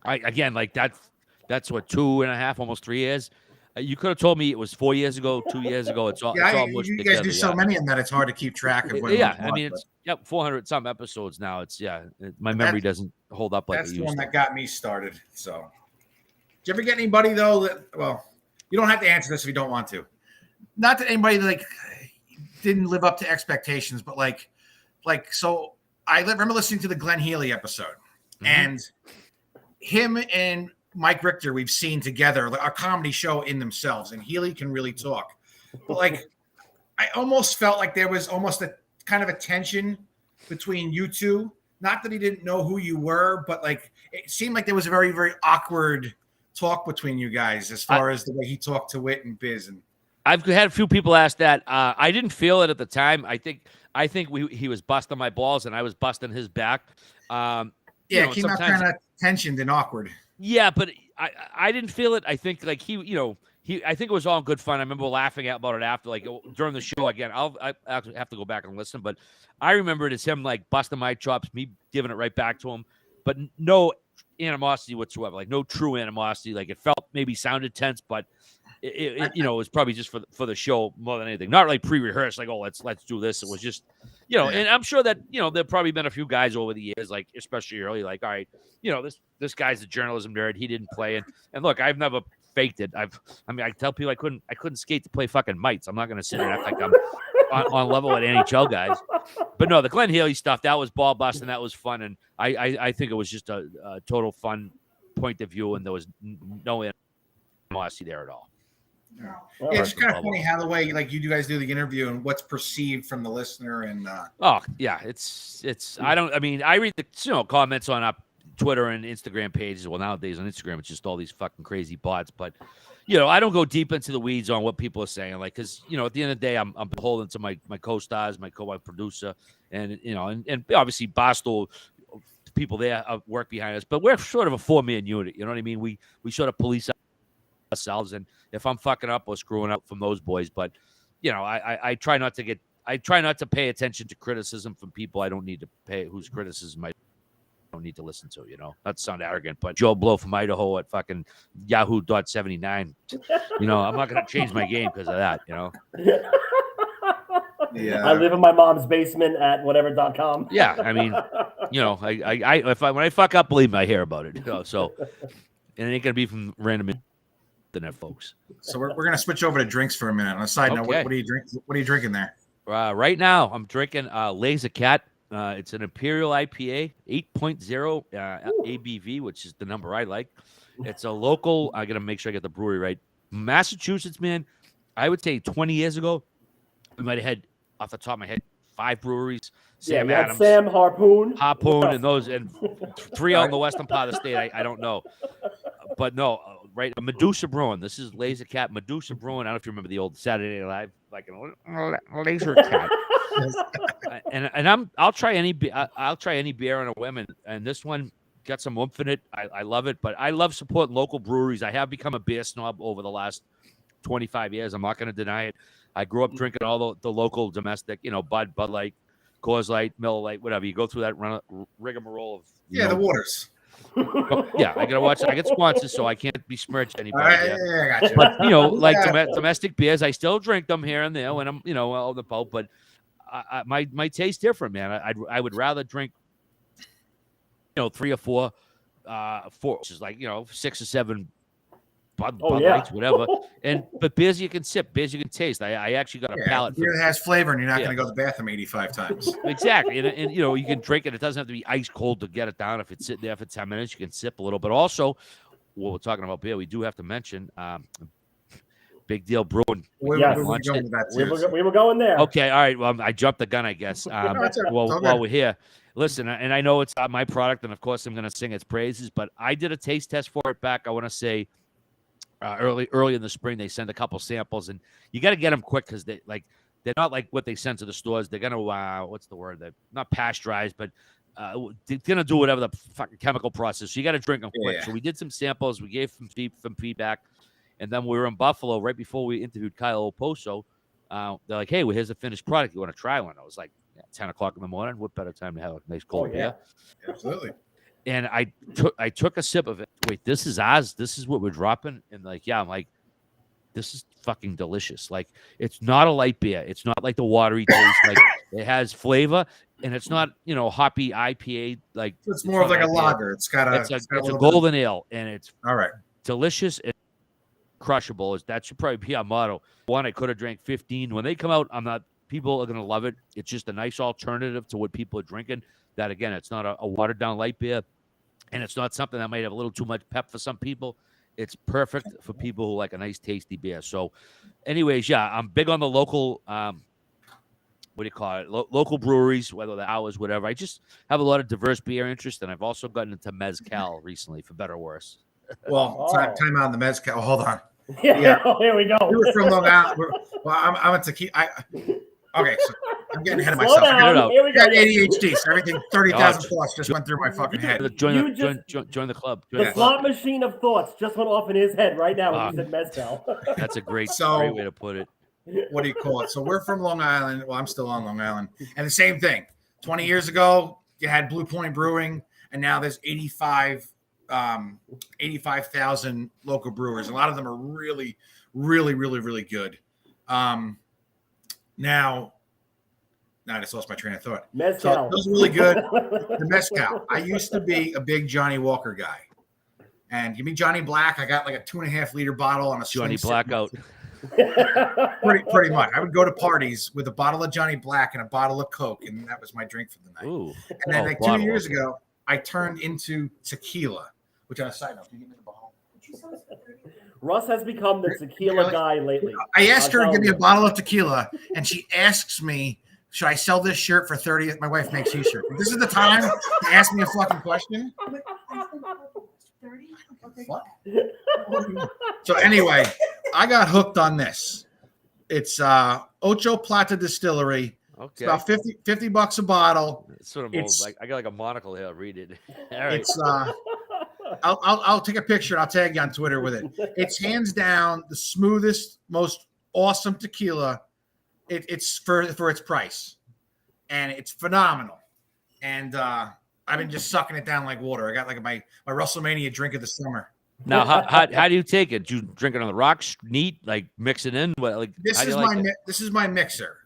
S3: that's what 2.5, almost 3 years. You could have told me it was 4 years ago, 2 years ago. It's all
S2: you guys do so many of them that it's hard to keep track of.
S3: I mean, it's 400 some episodes now. It's my memory doesn't hold up like it used to.
S2: That's the one that got me started. So, did you ever get anybody though you don't have to answer this if you don't want to. Not that anybody didn't live up to expectations, but so I remember listening to the Glenn Healy episode, and him and Mike Richter we've seen together, a comedy show in themselves, and Healy can really talk. But I almost felt like there was almost a kind of a tension between you two. Not that he didn't know who you were, but it seemed like there was a very, very awkward talk between you guys as far as the way he talked to Whit and Biz. And
S3: I've had a few people ask that. I didn't feel it at the time. I think he was busting my balls and I was busting his back.
S2: It came out kind of tensioned and awkward.
S3: Yeah, but I didn't feel it. I think I think it was all in good fun. I remember laughing about it after, during the show again. I actually have to go back and listen, but I remember it as him busting my chops, me giving it right back to him, but no animosity whatsoever. No true animosity. It maybe sounded tense, but it was probably just for the show more than anything. Not really pre-rehearsed. Let's do this. It was just, and I'm sure that there've probably been a few guys over the years, especially early, all right, this guy's a journalism nerd. He didn't play, and look, I've never faked it. I tell people I couldn't skate to play fucking mites. I'm not going to sit here and act like I'm on level with NHL guys. But no, the Glenn Healy stuff, that was ball busting. That was fun, and I think it was just a total fun point of view, and there was no animosity there at all.
S2: Yeah, it's kind of funny how the way you guys do the interview and what's perceived from the listener and
S3: it's I read the comments on Twitter and Instagram pages. Well, nowadays on Instagram it's just all these fucking crazy bots, but I don't go deep into the weeds on what people are saying, because at the end of the day I'm beholden to my co-stars, my producer, and and obviously Barstool people there work behind us, but we're sort of a 4-man unit. You know what I mean? We sort of police ourselves, and if I'm fucking up or screwing up from those boys, but I try not to pay attention to criticism from people I don't need to pay, whose criticism I don't need to listen to, not to sound arrogant, but Joe Blow from Idaho at fucking Yahoo.79, I'm not going to change my game because of that,
S2: Yeah.
S1: I live in my mom's basement at whatever.com.
S3: Yeah. I mean, when I fuck up, believe me, I hear about it, so, and it ain't going to be from random internet folks.
S2: So we're going to switch over to drinks for a minute. On a side note, what are you drinking? What are you drinking there?
S3: Right now, I'm drinking Laser Cat. It's an Imperial IPA, 8.0 ABV, which is the number I like. It's a local. I got to make sure I get the brewery right. Massachusetts, man. I would say 20 years ago, we might have had, off the top of my head, 5 breweries. Sam Adams,
S1: Sam Harpoon,
S3: and those, and 3 out in the western part of the state. I don't know, but no. Right, Medusa Brewing. This is Laser Cat Medusa Brewing. I don't know if you remember the old Saturday Night Live, Laser Cat. and I'll try any beer on a whim, and this one got some oomph in it. I love it, but I love supporting local breweries. I have become a beer snob over the last 25 years. I'm not going to deny it. I grew up drinking all the local domestic, Bud Light, Coors Light, Miller Lite, whatever. You go through that rigmarole of
S2: the waters.
S3: Yeah, I gotta watch. I get sponsors, so I can't besmirch
S2: All
S3: anybody.
S2: right,
S3: There.
S2: yeah, I got you.
S3: But like
S2: Yeah.
S3: domestic beers, I still drink them here and there when I'm, on the boat. But my taste different, man. I would rather drink, 3 or 4, which is like 6 or 7 Bud Lights, whatever. But beers you can sip, beers you can taste. I actually got a palate for
S2: beer that has flavor, and you're not
S3: Yeah.
S2: going to go to the bathroom 85 times.
S3: Exactly, and you can drink it. It doesn't have to be ice cold to get it down. If it's sitting there for 10 minutes, you can sip a little. But also, while we're talking about beer, we do have to mention Big Deal Brewing.
S2: We
S1: Yes.
S2: were going to that too.
S1: We were going there.
S3: Okay, all right. Well, I jumped the gun, I guess. While we're here, listen, and I know it's not my product, and of course I'm going to sing its praises. But I did a taste test for it back. I want to say early in the spring. They send a couple samples, and you got to get them quick because they're not like what they send to the stores. They're gonna what's the word? They're not pasteurized, but they're gonna do whatever the fucking chemical process. So you got to drink them quick. So we did some samples. We gave some feedback. And then we were in Buffalo right before we interviewed Kyle Oposo. They're like, hey, well, here's a finished product. You want to try one? I was like, 10 o'clock in the morning. What better time to have a nice cold beer?
S2: Absolutely.
S3: And I took a sip of it. Wait, this is ours? This is what we're dropping? And I'm like, this is fucking delicious. Like, it's not a light beer. It's not like the watery taste. Like, it has flavor, and it's not, hoppy IPA. Like,
S2: it's more of like a lager. It's a
S3: golden ale, and it's
S2: all right.
S3: Delicious. Crushable. That should probably be our motto. One, I could have drank 15. When they come out, people are gonna love it. It's just a nice alternative to what people are drinking. That again, it's not a watered down light beer, and it's not something that might have a little too much pep for some people. It's perfect for people who like a nice tasty beer. So, anyways, I'm big on the local what do you call it? Local breweries, whether they're ours, whatever. I just have a lot of diverse beer interest, and I've also gotten into mezcal recently, for better or worse.
S2: Well, time out on the mezcal. Oh, hold on.
S1: Yeah. Here we go.
S2: We were from Long Island. I'm a tequila. Okay, so I'm getting ahead of myself.
S1: Here we go.
S2: ADHD, so everything 30,000 thoughts just went through my fucking head.
S3: Join the club.
S1: The slot machine of thoughts just went off in his head right now when you said mezcal.
S3: That's a great way to put it.
S2: What do you call it? So we're from Long Island. Well, I'm still on Long Island. And the same thing. 20 years ago, you had Blue Point Brewing, and now there's 85,000 local brewers. A lot of them are really, really, really, really good. Now I just lost my train of thought.
S1: Mezcal.
S2: So those are really good. The mezcal. I used to be a big Johnny Walker guy. And give me Johnny Black. I got like a 2.5 liter bottle on a
S3: Johnny Blackout.
S2: pretty much. I would go to parties with a bottle of Johnny Black and a bottle of Coke, and that was my drink for the night.
S3: Ooh.
S2: And then 2 years ago, I turned into tequila, which on a side note, can you give me the bottle?
S1: Russ has become the tequila guy lately.
S2: I asked her to give me a bottle of tequila, and she asks me, should I sell this shirt for 30? My wife makes t-shirts. This is the time to ask me a fucking question. 30? What? So anyway, I got hooked on this. It's Ocho Plata Distillery.
S3: Okay.
S2: It's about $50 a bottle.
S3: It's sort of old. Like I got like a monocle here. I'll read it. All right.
S2: It's I'll take a picture and I'll tag you on Twitter with it. It's hands down the smoothest, most awesome tequila. It's for its price, and it's phenomenal. And I've been just sucking it down like water. I got like my WrestleMania drink of the summer.
S3: Now, how do you take it? Do you drink it on the rocks, neat, like mix it in? What, like
S2: this is my mixer.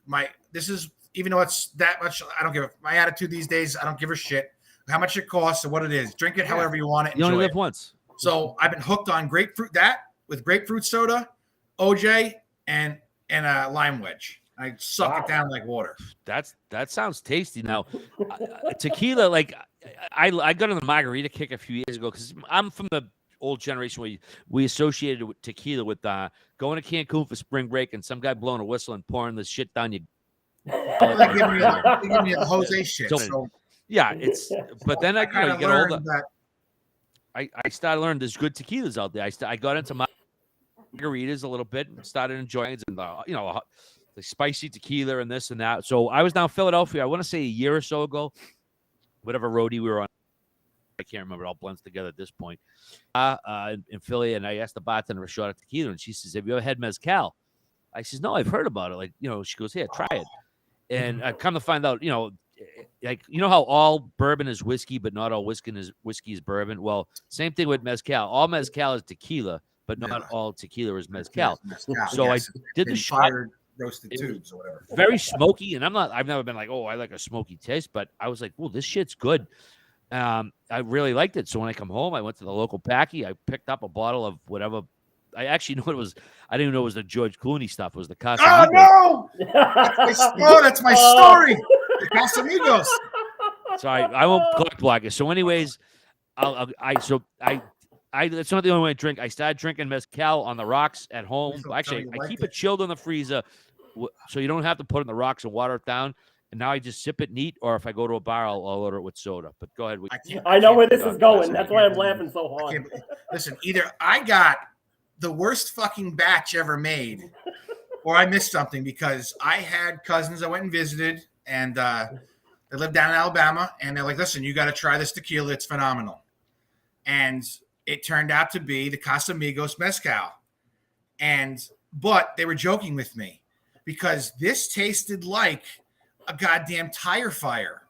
S2: Even though it's that much, I don't give a. My attitude these days, I don't give a shit how much it costs or what it is. Drink it however you want it.
S3: You only live once.
S2: So I've been hooked on grapefruit with grapefruit soda, OJ, and a lime wedge. I suck it down like water. That
S3: sounds tasty. Now, tequila, like I got on the margarita kick a few years ago because I'm from the old generation where we associated with tequila with going to Cancun for spring break and some guy blowing a whistle and pouring this shit down you.
S2: They give me a Jose shit. So
S3: yeah, but then I get older. I started learning there's good tequilas out there. I got into margaritas a little bit and started enjoying it, and the spicy tequila and this and that. So I was down in Philadelphia, I want to say a year or so ago, whatever roadie we were on. I can't remember. It all blends together at this point. In Philly, and I asked the bartender a shot of tequila, and she says, "Have you ever had mezcal?" I says, "No, I've heard about it." Like, she goes, "Here, try it." And I come to find out, like, you know how all bourbon is whiskey, but not all whiskey is bourbon. Well, same thing with mezcal. All mezcal is tequila, but not all tequila is mezcal. So I did the shot.
S2: Fired roasted tubes or whatever.
S3: Very smoky, and I've never been like, oh, I like a smoky taste, but I was like, well, this shit's good. I really liked it. So when I come home, I went to the local packy. I picked up a bottle of whatever. I actually knew what it was. I didn't even know it was the George Clooney stuff. It was the Casamigos.
S2: Oh no! That's my story. The Casamigos.
S3: Sorry, I won't clock block it. So, anyways, that's not the only way I drink. I started drinking mezcal on the rocks at home. Actually, I keep it chilled in the freezer, so you don't have to put it in the rocks and water it down. And now I just sip it neat, or if I go to a bar, I'll order it with soda. But go ahead.
S1: I know where this is going. That's why I'm laughing so hard.
S2: Listen, either I got the worst fucking batch ever made, or I missed something, because I had cousins I went and visited, and they lived down in Alabama, and they're like, listen, you got to try this tequila. It's phenomenal. And it turned out to be the Casamigos Mezcal. But they were joking with me, because this tasted like a goddamn tire fire.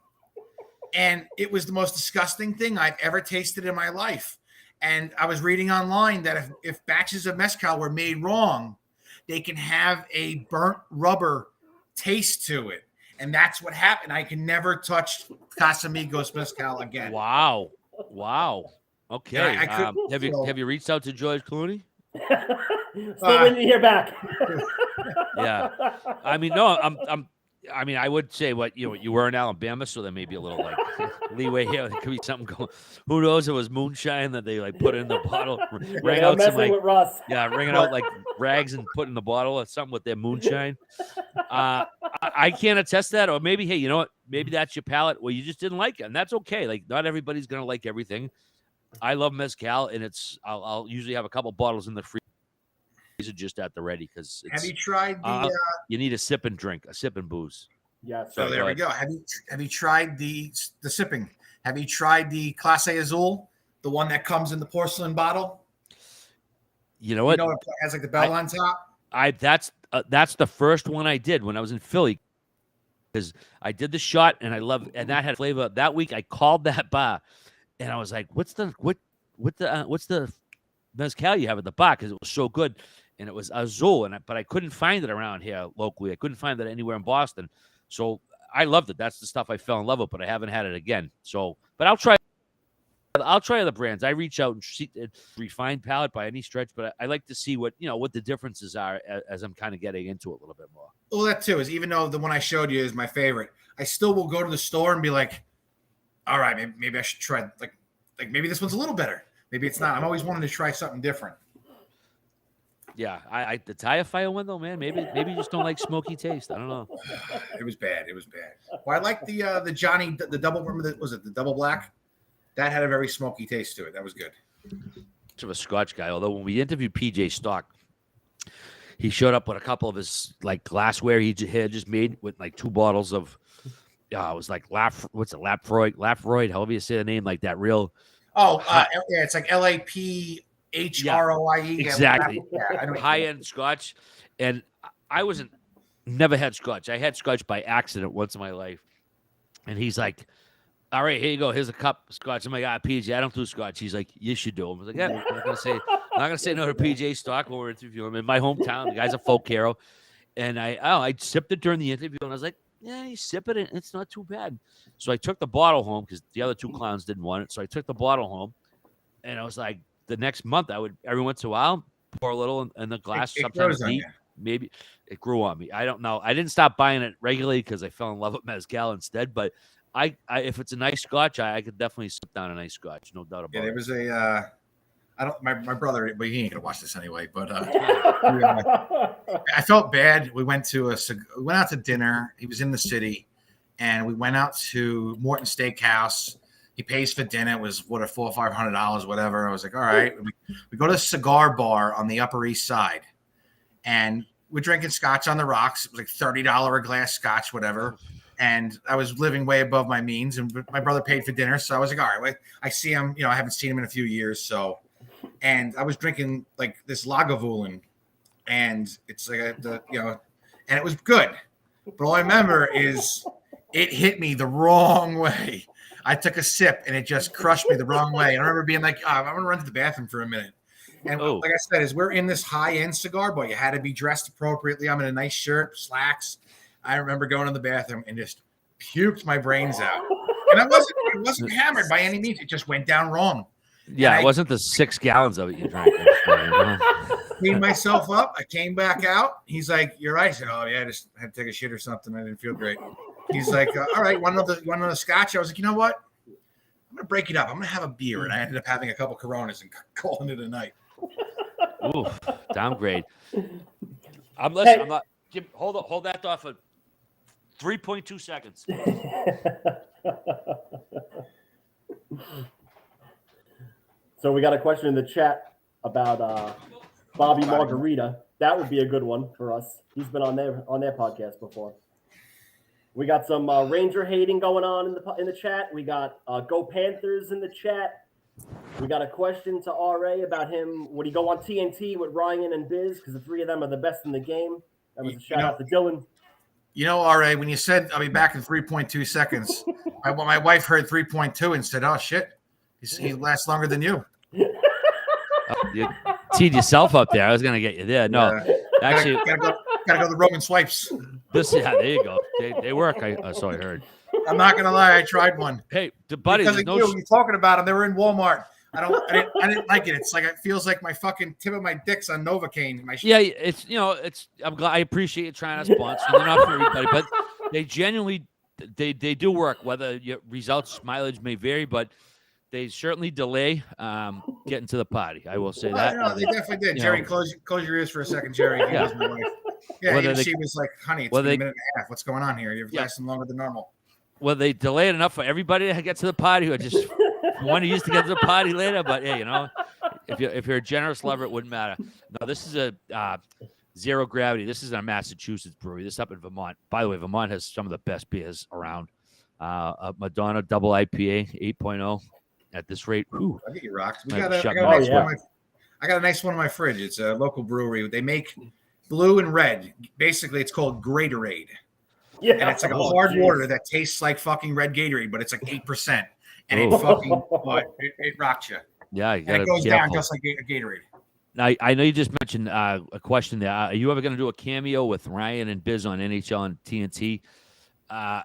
S2: And it was the most disgusting thing I've ever tasted in my life. And I was reading online that if batches of mezcal were made wrong, they can have a burnt rubber taste to it. And that's what happened. I can never touch Casamigos mezcal again.
S3: Wow. Okay. Have you reached out to George Clooney?
S1: Still waiting to hear back.
S3: Yeah. I mean, no, I would say you were in Alabama, so there may be a little like leeway here. There could be something going. Who knows? It was moonshine that they like put in the bottle, ring out some like,
S1: with Russ.
S3: ringing out like rags and put in the bottle or something with their moonshine. I can't attest that, or maybe, hey, you know what? Maybe that's your palate. Well, you just didn't like it, and that's okay. Like, not everybody's gonna like everything. I love mezcal, and I'll usually have a couple bottles in the freezer just at the ready, because
S2: have you tried the?
S3: You need a sip and booze.
S1: Yes.
S2: So there we go. Have you tried the sipping? Have you tried the Clase Azul, the one that comes in the porcelain bottle?
S3: You know what?
S2: It has like the bell on top.
S3: That's the first one I did when I was in Philly, because I did the shot and and that had flavor. That week I called that bar and I was like, what's the mezcal you have at the bar? Because it was so good. And it was Azul, but I couldn't find it around here locally. I couldn't find it anywhere in Boston. So I loved it. That's the stuff I fell in love with, but I haven't had it again. So, but I'll try other brands. I reach out and see refined palate by any stretch, but I like to see what the differences are as I'm kind of getting into it a little bit more.
S2: Well, that too is, even though the one I showed you is my favorite, I still will go to the store and be like, all right, maybe I should try like maybe this one's a little better. Maybe it's not. I'm always wanting to try something different.
S3: Yeah, the tire fire one though, man. Maybe you just don't like smoky taste. I don't know.
S2: It was bad. Well, I like the Johnny, the double. Remember was it the double black? That had a very smoky taste to it. That was good.
S3: Much of a Scotch guy. Although when we interviewed PJ Stock, he showed up with a couple of his like glassware he had just made with like 2 bottles of. It was like Lafroy, however you say the name, like that real.
S2: Yeah, it's like LAPHROIE.
S3: Exactly.
S2: Yeah,
S3: high-end Scotch. And I never had Scotch. I had Scotch by accident once in my life. And he's like, all right, here you go. Here's a cup of Scotch. I'm like, PJ, I don't do Scotch. He's like, you should do them. I was like, yeah, I'm not gonna say no to PJ Stock when we're interviewing him in my hometown. The guy's a folk hero. And I sipped it during the interview, and I was like, yeah, you sip it, and it's not too bad. So I took the bottle home because the other 2 clowns didn't want it. So I took the bottle home, and I was like, the next month I would every once in a while pour a little in the glass. Sometimes deep. Maybe it grew on me. I don't know. I didn't stop buying it regularly because I fell in love with mezcal instead. But I if it's a nice Scotch, I could definitely sip down a nice Scotch, no doubt about it.
S2: Yeah, there was my brother, but he ain't gonna watch this anyway. But I felt bad. We went out to dinner. He was in the city, and we went out to Morton Steakhouse. He pays for dinner. It was $400 or $500, whatever. I was like, all right. We go to a cigar bar on the Upper East Side, and we're drinking scotch on the rocks. It was like $30 a glass scotch, whatever. And I was living way above my means, and my brother paid for dinner. So I was like, all right, I see him. I haven't seen him in a few years. So, and I was drinking like this Lagavulin, and it's like and it was good. But all I remember is it hit me the wrong way. I took a sip and it just crushed me the wrong way. I remember being like, I'm going to run to the bathroom for a minute. And like I said, is we're in this high-end cigar bar. You had to be dressed appropriately. I'm in a nice shirt, slacks. I remember going to the bathroom and just puked my brains out. And I wasn't hammered by any means. It just went down wrong.
S3: Yeah, it wasn't the 6 gallons of it you drank.
S2: Cleaned myself up. I came back out. He's like, "You're right." I said, "Oh yeah, I just had to take a shit or something. I didn't feel great." He's like, "All right, want another scotch?" I was like, "You know what? I'm gonna break it up. I'm gonna have a beer." And I ended up having a couple Coronas and calling it a night.
S3: Ooh, downgrade. I'm listening. I'm not. Hold that thought for 3.2 seconds.
S1: So we got a question in the chat about Bobby Margarita. That would be a good one for us. He's been on their podcast before. We got some Ranger hating going on in the chat. We got Go Panthers in the chat. We got a question to RA about him. Would he go on TNT with Ryan and Biz? Because the three of them are the best in the game. That was a shout out to Dylan.
S2: You know, RA, when you said I'll be back in 3.2 seconds, my wife heard 3.2 and said, "Oh shit, he lasts longer than you."
S3: You teed yourself up there. I was gonna get you there. No, actually,
S2: gotta go the Roman swipes.
S3: There you go. They work. So I heard.
S2: I'm not gonna lie, I tried one.
S3: Hey, buddy,
S2: because you're talking about them. They were in Walmart. I didn't like it. It's like it feels like my fucking tip of my dick's on Novocaine.
S3: I'm glad. I appreciate you trying to sponsor. They're not for everybody, but they genuinely they do work. Whether your results mileage may vary, but they certainly delay getting to the party. I will say that.
S2: No, they definitely did. Jerry, close your ears for a second, Jerry.
S3: Yeah.
S2: Was my wife. Yeah, she was like, "Honey, it's been a minute and a half. What's going on here? You're lasting longer than normal."
S3: Well, they delay it enough for everybody to get to the party, or just one who used to get to the party later. But hey, if you're a generous lover, it wouldn't matter. No, this is a Zero Gravity. This is a Massachusetts brewery. This is up in Vermont. By the way, Vermont has some of the best beers around. Madonna Double IPA 8.0 at this rate. Whew.
S2: I think you rocked. I got a nice one in my fridge. It's a local brewery. They make blue and red. Basically, it's called Gatorade. Yeah. And it's like a hard water that tastes like fucking red Gatorade, but it's like 8%. And it rocks you.
S3: Yeah,
S2: and it goes down just like a Gatorade.
S3: Now, I know you just mentioned a question there. Are you ever going to do a cameo with Ryan and Biz on NHL and TNT? I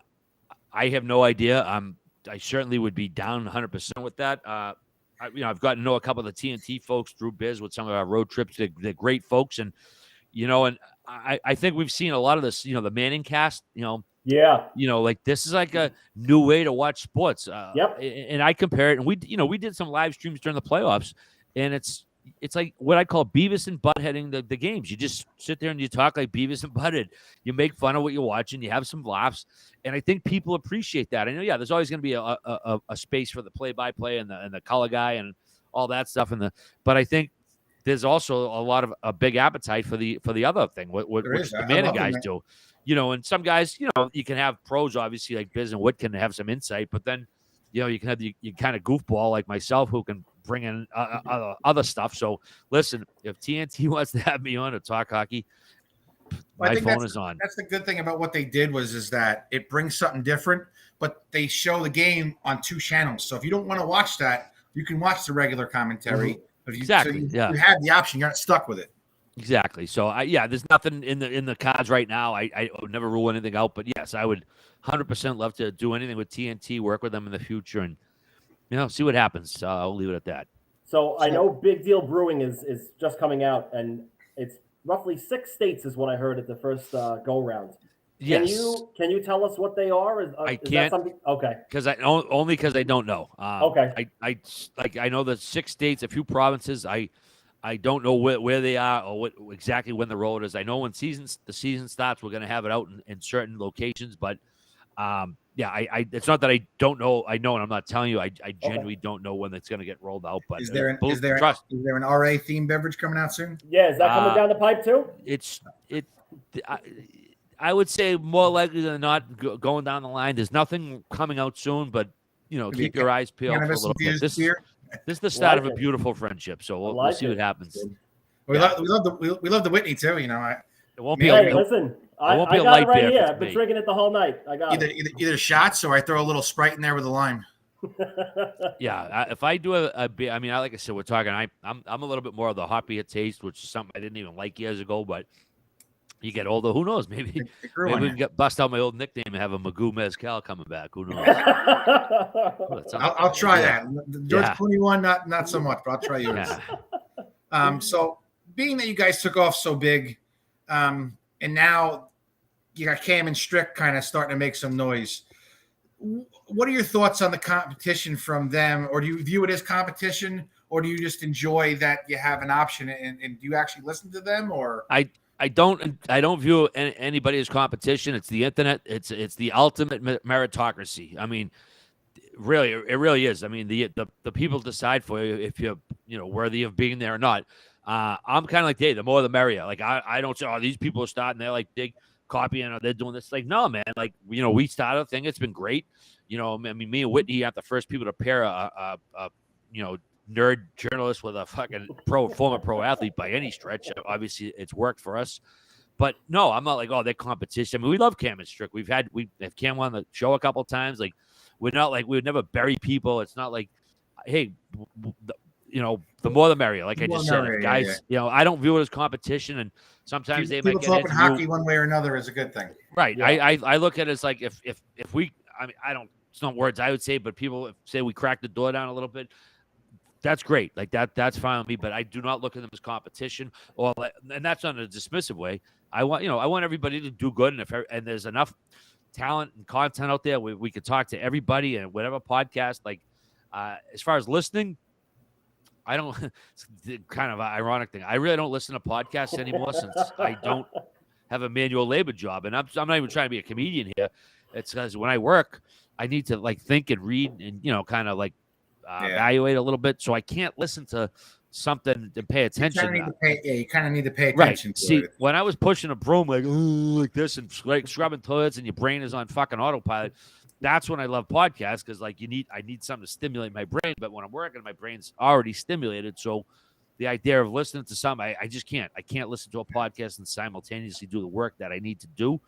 S3: have no idea. I certainly would be down 100% with that. I've gotten to know a couple of the TNT folks through Biz with some of our road trips. They're great folks, and I think we've seen a lot of this. The Manning cast. Like this is like a new way to watch sports.
S1: Yep.
S3: And I compare it, and we did some live streams during the playoffs, and it's like what I call Beavis and Buttheading the games. You just sit there and you talk like Beavis and Butthead. You make fun of what you're watching. You have some laughs, and I think people appreciate that. I know, there's always going to be a space for the play-by-play and the color guy and all that stuff. But I think there's also a big appetite for the other thing. What the Manning guys do, and some guys, you can have pros obviously like Biz and Wood can have some insight, but then you can have you kind of goofball like myself who can bring in other stuff. So listen, if TNT wants to have me on to talk hockey, my phone is on.
S2: That's the good thing about what they did is that it brings something different, but they show the game on 2 channels. So if you don't want to watch that, you can watch the regular commentary. Mm-hmm.
S3: Exactly.
S2: You have the option. You're not stuck with it.
S3: Exactly. So there's nothing in the cards right now. I would never rule anything out, but yes, I would 100% love to do anything with TNT, work with them in the future, and see what happens. I'll leave it at that.
S1: So I know Big Deal Brewing is just coming out, and it's roughly 6 states is what I heard at the first go round.
S3: Yes.
S1: Can you tell us what they are?
S3: I can't.
S1: Okay.
S3: Because I don't know.
S1: Okay.
S3: I know the 6 states, a few provinces. I don't know where they are or exactly when the road is. I know when the season starts, we're going to have it out in certain locations. But it's not that I don't know. I know, and I'm not telling you. I genuinely don't know when it's going to get rolled out. But
S2: is there an RA themed beverage coming out soon?
S1: Yeah, is that coming down the pipe too?
S3: I would say more likely than not going down the line. There's nothing coming out soon, but keep your eyes peeled for a little bit. This is the start of a beautiful friendship, so we'll see what happens.
S2: We love the Whitney too.
S3: It won't be.
S1: Listen,
S3: I won't be a
S1: got
S3: light
S1: it right
S3: beer.
S1: here.
S3: If
S1: I've
S3: it's
S1: been
S3: me.
S1: drinking it the whole night. I got
S2: Either shots or I throw a little Sprite in there with a lime.
S3: Yeah, if I do a beer, I mean, like I said, we're talking. I'm a little bit more of the hop beer taste, which is something I didn't even like years ago. But you get older, who knows? Maybe
S2: It grew
S3: maybe
S2: on
S3: we
S2: you.
S3: can bust out my old nickname and have a Magoo Mezcal coming back. Who knows?
S2: I'll try
S3: Yeah.
S2: that. The George
S3: Yeah.
S2: Clooney one, not so much, but I'll try yours.
S3: Yeah.
S2: So being that you guys took off so big, and now you got Cam and Strick kind of starting to make some noise. What are your thoughts on the competition from them, or do you view it as competition, or do you just enjoy that you have an option, and do you actually listen to them, or?
S3: I don't view anybody as competition. It's the internet. It's the ultimate meritocracy. I mean, really, it really is. I mean, the people decide for you if you're worthy of being there or not. I'm kind of like, hey, the more the merrier. Like I don't say, oh, these people are starting. They're like big copying or they're doing this. Like, no, man. Like, we started a thing. It's been great. I mean, me and Whitney are the first people to pair a nerd journalist with a fucking former pro athlete by any stretch. Obviously, it's worked for us. But no, I'm not like, oh, they're competition. I mean, we love Cam and Strick. We've had Cam on the show a couple of times. Like, we're not like, we would never bury people. It's not like, hey, the more the merrier. Like I just said, if guys, I don't view it as competition. And sometimes they might get
S2: talking hockey one way or another is a good thing.
S3: Right. Yeah. I look at it as like if we, I mean, I don't, it's not words I would say, but people say we cracked the door down a little bit. That's great. Like that's fine with me, but I do not look at them as competition and that's not in a dismissive way. I want everybody to do good. And there's enough talent and content out there. We could talk to everybody and whatever podcast, like, as far as listening, I don't, it's kind of an ironic thing. I really don't listen to podcasts anymore since I don't have a manual labor job. And I'm not even trying to be a comedian here. It's because when I work, I need to like think and read and, kind of like evaluate a little bit. So I can't listen to something and pay attention.
S2: You kind of need to pay attention.
S3: Right. See, when I was pushing a broom like this and like scrubbing toilets and your brain is on fucking autopilot, that's when I love podcasts because like I need something to stimulate my brain. But when I'm working, my brain's already stimulated. So the idea of listening to something, I just can't. I can't listen to a podcast and simultaneously do the work that I need to do.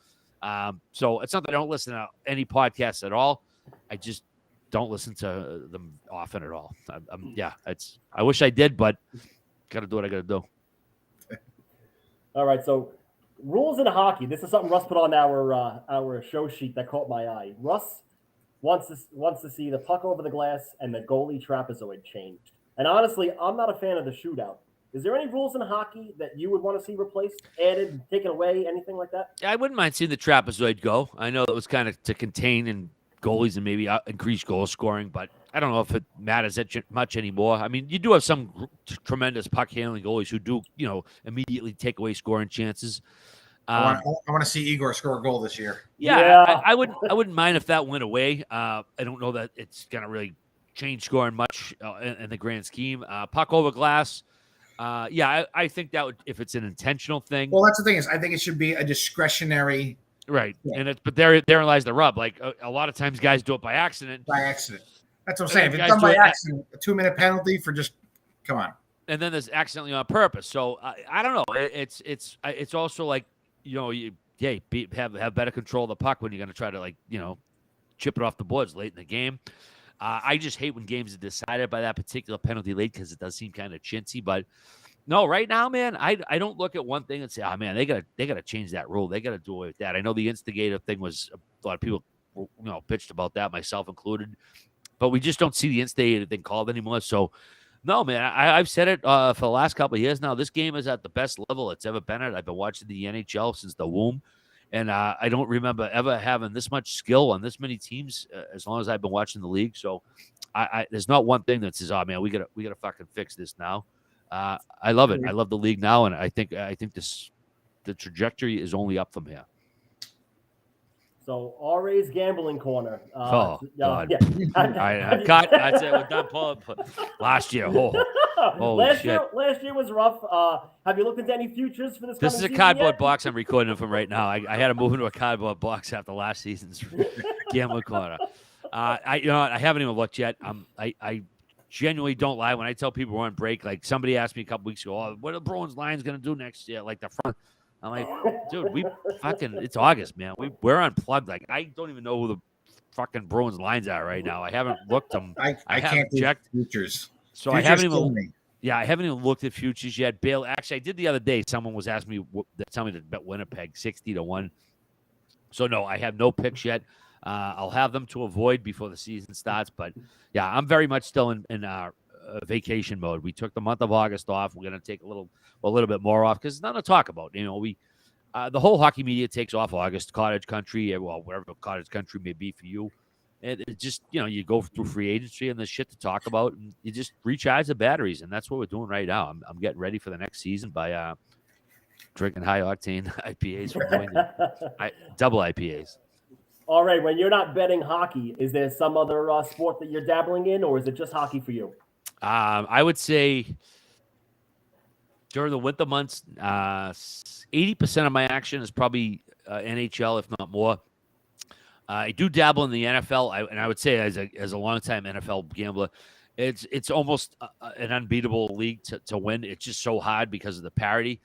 S3: So it's not that I don't listen to any podcasts at all. I just don't listen to them often at all. I wish I did, but got to do what I got to do.
S1: All right, so rules in hockey. This is something Russ put on our show sheet that caught my eye. Russ wants to see the puck over the glass and the goalie trapezoid changed. And honestly, I'm not a fan of the shootout. Is there any rules in hockey that you would want to see replaced, added, taken away, anything like that?
S3: I wouldn't mind seeing the trapezoid go. I know it was kind of to contain and goalies and maybe increase goal scoring, but I don't know if it matters that much anymore. I mean, you do have some tremendous puck handling goalies who do, immediately take away scoring chances.
S2: I want to see Igor score a goal this year.
S3: Yeah. I wouldn't mind if that went away. I don't know that it's gonna really change scoring much in the grand scheme. Puck over glass. I think that would, if it's an intentional thing.
S2: Well, that's the thing is, I think it should be a discretionary.
S3: Right. Yeah. But therein lies the rub. Like a lot of times guys do it by accident.
S2: That's what I'm saying. If it's done by accident, a 2-minute penalty for just, come on.
S3: And then there's accidentally on purpose. So I don't know. It's also like, have better control of the puck when you're going to try to chip it off the boards late in the game. I just hate when games are decided by that particular penalty late because it does seem kind of chintzy. But no, right now, man, I don't look at one thing and say, oh man, they gotta change that rule. They gotta do away with that. I know the instigator thing was a lot of people pitched about that, myself included. But we just don't see the instigator thing called anymore. So no, man, I've said it for the last couple of years now. This game is at the best level it's ever been at. I've been watching the NHL since the womb. And I don't remember ever having this much skill on this many teams as long as I've been watching the league. So there's not one thing that says, "Oh man, we gotta fucking fix this now." I love it. I love the league now, and I think the trajectory is only up from here.
S1: So RA's gambling corner.
S3: God. Yeah. I cut. I'd say we're done pulling last year.
S1: Last year was rough. Have you looked into any futures for this?
S3: This is a cardboard box I'm recording from right now. I had to move into a cardboard box after last season's gambling corner. I haven't even looked yet. I genuinely don't lie when I tell people we're on break. Like somebody asked me a couple weeks ago, "Oh, what are the Bruins Lions going to do next year?" Like the front. I'm like, dude, it's August, man. We're unplugged. Like, I don't even know who the fucking Bruins lines are right now. I haven't looked them.
S2: I
S3: haven't
S2: can't do
S3: checked.
S2: futures.
S3: So
S2: futures
S3: I haven't
S2: kill
S3: even.
S2: me.
S3: Yeah, I haven't even looked at futures yet. Bail. Actually, I did the other day. Someone was asking me, tell me to bet Winnipeg 60-1. So no, I have no picks yet. I'll have them to avoid before the season starts. But yeah, I'm very much still in vacation mode. We took the month of August off. We're gonna take a little bit more off because there's nothing to talk about. You know, the whole hockey media takes off August. Cottage country, well, wherever cottage country may be for you. And it just, you go through free agency and there's shit to talk about, and you just recharge the batteries, and that's what we're doing right now. I'm getting ready for the next season by drinking high octane IPAs from double IPAs.
S1: All right, when you're not betting hockey, is there some other sport that you're dabbling in, or is it just hockey for you?
S3: I would say during the winter months, 80% of my action is probably NHL, if not more. I do dabble in the NFL, and I would say as a longtime NFL gambler, it's almost an unbeatable league to win. It's just so hard because of the parity.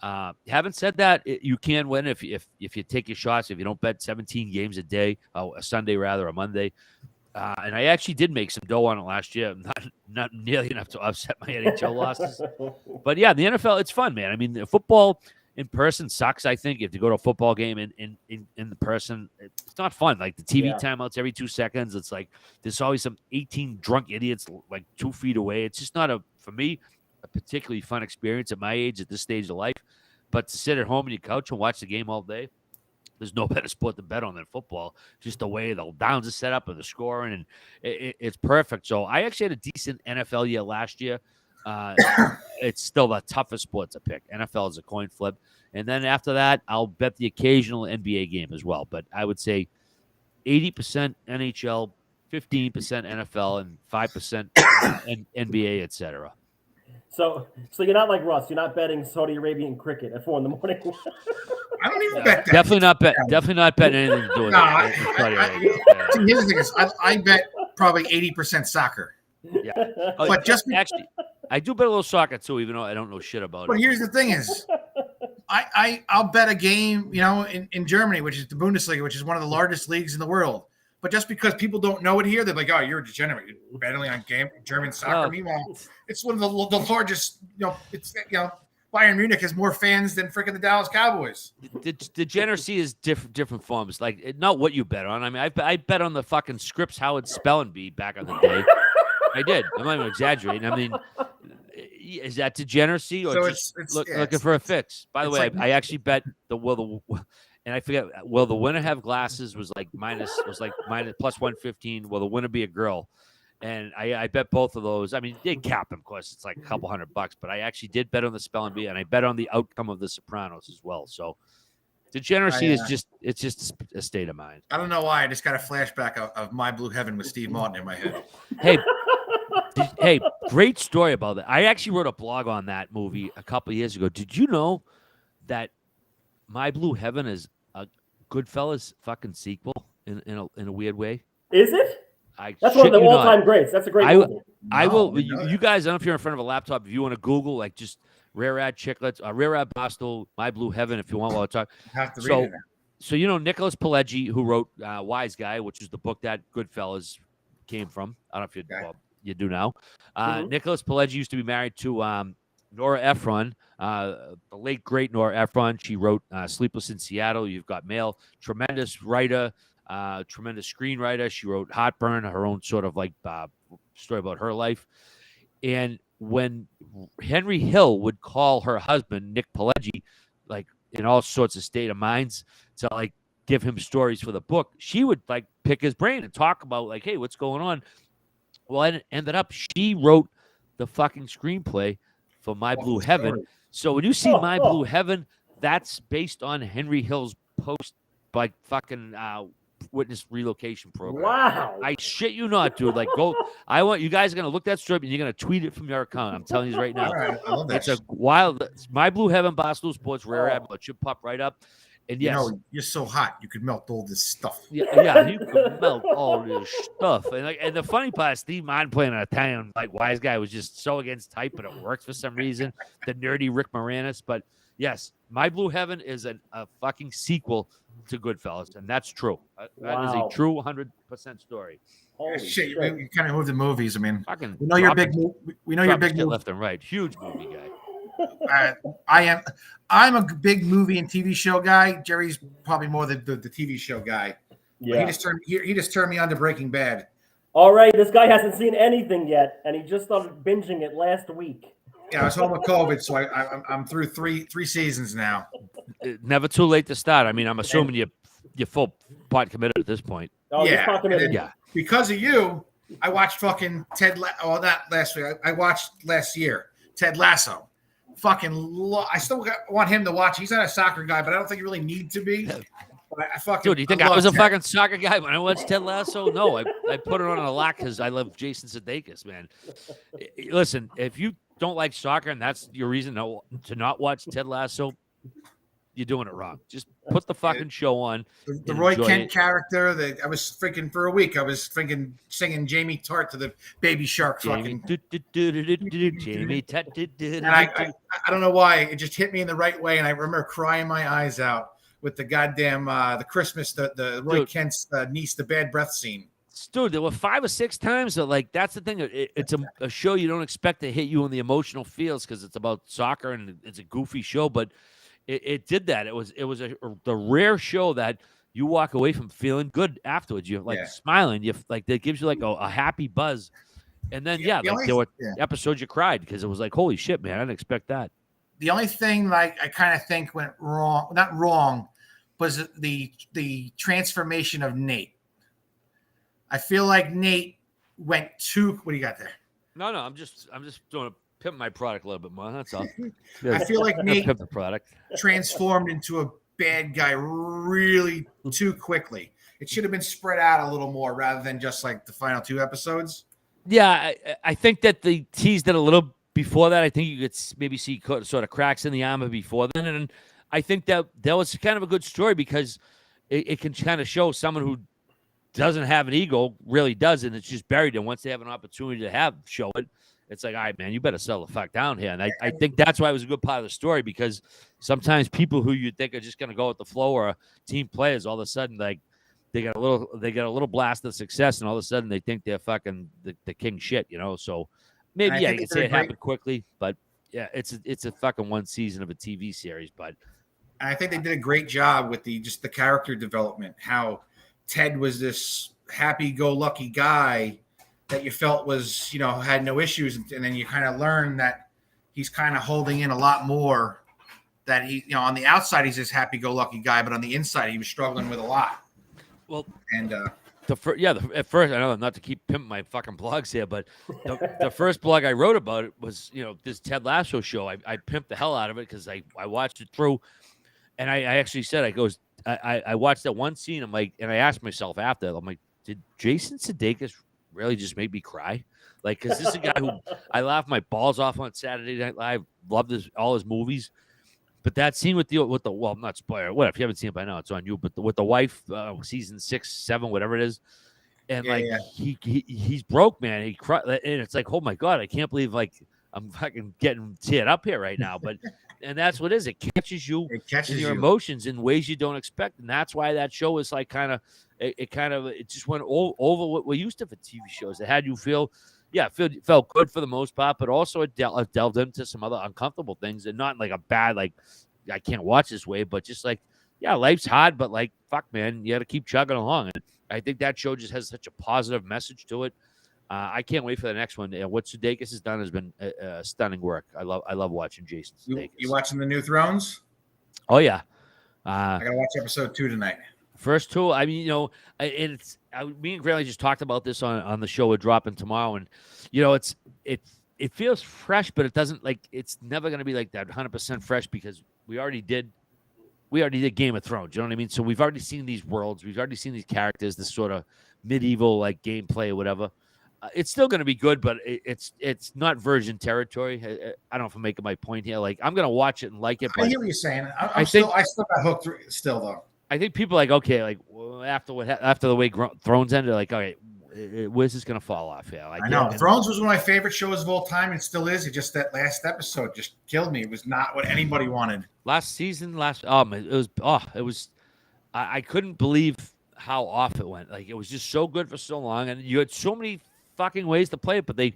S3: Having said that, you can win if you take your shots. If you don't bet 17 games a day, a Sunday rather, a Monday. And I actually did make some dough on it last year. Not nearly enough to offset my NHL losses. But yeah, the NFL, it's fun, man. I mean, the football in person sucks, I think. If you go to a football game in the person, it's not fun. Like the TV timeouts every 2 seconds. It's like there's always some 18 drunk idiots like 2 feet away. It's just not for me, a particularly fun experience at my age, at this stage of life. But to sit at home on your couch and watch the game all day, there's no better sport to bet on than football. Just the way the downs are set up and the scoring, and it's perfect. So I actually had a decent NFL year last year. It's still the toughest sport to pick. NFL is a coin flip. And then after that, I'll bet the occasional NBA game as well. But I would say 80% NHL, 15% NFL, and 5% NBA, etc.
S1: So you're not like Russ. You're not betting Saudi Arabian cricket at 4 a.m.
S2: I don't even bet that.
S3: Definitely not betting anything to do with
S2: that. Here's the thing is, I bet probably 80% soccer.
S3: Yeah.
S2: But
S3: actually, I do bet a little soccer too, even though I don't know shit about it.
S2: But here's the thing is, I'll bet a game, in Germany, which is the Bundesliga, which is one of the largest leagues in the world. But just because people don't know it here, they're like, "Oh, you're a degenerate. You're betting on German soccer." Meanwhile, it's one of the largest. Bayern Munich has more fans than freaking the Dallas Cowboys.
S3: The degeneracy is different forms. Like, not what you bet on. I mean, I bet on the fucking Scripps Howard spelling bee back in the day. I did. I'm not even exaggerating. I mean, is that degeneracy or
S2: so
S3: just looking for a fix? By the way, I actually bet and I forget. Will the winner have glasses? Was like minus plus 115. Will the winner be a girl? And I bet both of those. I mean, they cap them, of course. It's like a couple $100, but I actually did bet on the spelling bee, and I bet on the outcome of The Sopranos as well. So degeneracy is just a state of mind.
S2: I don't know why. I just got a flashback of My Blue Heaven with Steve Martin in my head.
S3: Hey, great story about that. I actually wrote a blog on that movie a couple of years ago. Did you know that My Blue Heaven is a Goodfellas fucking sequel in a weird way?
S1: Is it? That's one of the all-time greats. That's a great movie.
S3: I will. You guys, I don't know if you're in front of a laptop. If you want to Google, like, just Rear Ad Chicklets, Rear Ad Bostel, My Blue Heaven, if you want while I talk.
S2: Have to read it.
S3: So Nicholas Pileggi, who wrote Wise Guy, which is the book that Goodfellas came from. I don't know if you do now. Nicholas Pileggi used to be married to Nora Ephron, the late great Nora Ephron. She wrote Sleepless in Seattle. You've Got Mail. Tremendous writer. Tremendous screenwriter. She wrote Heartburn, her own sort of like story about her life. And when Henry Hill would call her husband, Nick Pileggi, like in all sorts of state of minds to like give him stories for the book, she would like pick his brain and talk about like, hey, what's going on? Well, it ended up she wrote the fucking screenplay for My Blue Heaven. So when you see My Blue Heaven, that's based on Henry Hill's post like fucking witness relocation program.
S1: Wow.
S3: I shit you not, dude. Like, go. I want you guys are gonna look that strip and you're gonna tweet it from your account. I'm telling you right now.
S2: All right, I love that.
S3: It's a wild. My Blue Heaven, Boston Sports, Rare Admiral. It should pop right up. And yes,
S2: you're so hot, you could melt all this stuff.
S3: Yeah, you could melt all this stuff. And the funny part is Steve Martin playing an Italian like wise guy was just so against type, but it works for some reason. The nerdy Rick Moranis, but Yes, My Blue Heaven is a fucking sequel to Goodfellas, and that's true. That is a
S1: Wow.
S3: true 100% story.
S1: Holy
S2: Shit,
S1: shit.
S2: we kind of moved the movies. I mean,
S3: Fucking
S2: we know you're
S3: dropping,
S2: big. We know you're
S3: dropping
S2: big.
S3: shit left and right. Huge movie guy.
S2: I am. I'm a big movie and TV show guy. Jerry's probably more the TV show guy. But
S1: Yeah.
S2: he just turned me on to Breaking Bad.
S1: All right, this guy hasn't seen anything yet, and he just started binging it last week.
S2: Yeah, I was home with COVID, so I'm through three seasons now.
S3: Never too late to start. I mean, I'm assuming you're full pot committed at this point.
S1: Oh,
S2: Yeah,
S1: he's committed.
S3: Yeah.
S2: Because of you, I watched fucking not last week. I watched last year Ted Lasso. I still want him to watch. He's not a soccer guy, but I don't think he really need to be. But I fucking
S3: Dude, you think I was a
S2: Ted.
S3: fucking soccer guy when I watched Ted Lasso? No, I put it on a lot because I love Jason Sudeikis, man. Listen, if you don't like soccer and that's your reason to not watch Ted Lasso, you're doing it wrong. Just put the fucking show on.
S2: The Roy Kent character. I was freaking for a week. I was freaking singing Jamie Tart to the Baby Shark.
S3: Jamie, Jamie,
S2: and I don't know why it just hit me in the right way, and I remember crying my eyes out with the goddamn the Christmas the Roy Kent's niece, the bad breath scene.
S3: Dude, there were 5 or 6 times that, like, that's the thing. It's a show you don't expect to hit you in the emotional feels because it's about soccer and it's a goofy show, but it did that. It was the rare show that you walk away from feeling good afterwards. You're like smiling. You like that gives you like a happy buzz. And then there were episodes you cried because it was like, holy shit, man, I didn't expect that.
S2: The only thing like I kind of think went wrong, not wrong, was the transformation of Nate. I feel like Nate went too. What do you got there?
S3: No, I'm just doing a pimp my product a little bit more. That's all.
S2: I feel like Nate
S3: pimp the product
S2: transformed into a bad guy really too quickly. It should have been spread out a little more rather than just like the final 2 episodes.
S3: Yeah, I think that they teased it a little before that. I think you could maybe see sort of cracks in the armor before then, and I think that was kind of a good story because it can kind of show someone who doesn't have an ego really does, and it's just buried. And once they have an opportunity to show it, it's like, all right, man, you better settle the fuck down here. And I think that's why it was a good part of the story because sometimes people who you think are just going to go with the flow or team players, all of a sudden, like they get a little blast of success, and all of a sudden they think they're fucking the king shit, you know. So maybe you can say it happened quickly, but yeah, it's a fucking one season of a TV series. But
S2: I think they did a great job with the character development. How Ted was this happy-go-lucky guy that you felt was, had no issues. And then you kind of learn that he's kind of holding in a lot more, that he, on the outside, he's this happy-go-lucky guy, but on the inside, he was struggling with a lot.
S3: Well,
S2: and
S3: at first, I know not to keep pimping my fucking blogs here, but the first blog I wrote about it was, this Ted Lasso show. I pimped the hell out of it because I watched it through, and I actually said, I watched that one scene. I'm like, and I asked myself after, I'm like, did Jason Sudeikis really just make me cry? Like, because this is a guy who I laughed my balls off on Saturday Night Live, loved all his movies. But that scene with the well, not spoiler, what if you haven't seen it by now, it's on you. But with the wife, season 6, 7, whatever it is, and he's broke, man. He cried, and it's like, oh my god, I can't believe like I'm fucking getting teared up here right now. But and that's what it is. It catches you in your emotions in ways you don't expect, and that's why that show is like it just went over what we're used to for TV shows. It had you felt good for the most part, but also it delved into some other uncomfortable things, and not like a bad like I can't watch this way, but just like life's hard, but like fuck, man, you got to keep chugging along. And I think that show just has such a positive message to it. I can't wait for the next one. What Sudeikis has done has been stunning work. I love watching Jason Sudeikis.
S2: You watching the new Thrones?
S3: Oh yeah,
S2: I gotta watch episode 2 tonight.
S3: First 2. I mean, me and Granley just talked about this on the show. We're dropping tomorrow, and it feels fresh, but it doesn't it's never going to be like that 100% fresh because we already did Game of Thrones. You know what I mean? So we've already seen these worlds, we've already seen these characters, this sort of medieval like gameplay or whatever. It's still going to be good, but it's not virgin territory. I don't know if I'm making my point here. Like I'm going to watch it and like it.
S2: I hear what you're saying. I still got hooked through still though.
S3: I think people like, okay, like after the way Thrones ended, like, okay, where's this gonna fall off here?
S2: I know. Thrones was one of my favorite shows of all time, and still is. It just that last episode just killed me. It was not what anybody wanted.
S3: Last season, it was. I couldn't believe how off it went. Like, it was just so good for so long, and you had so many fucking ways to play it, but they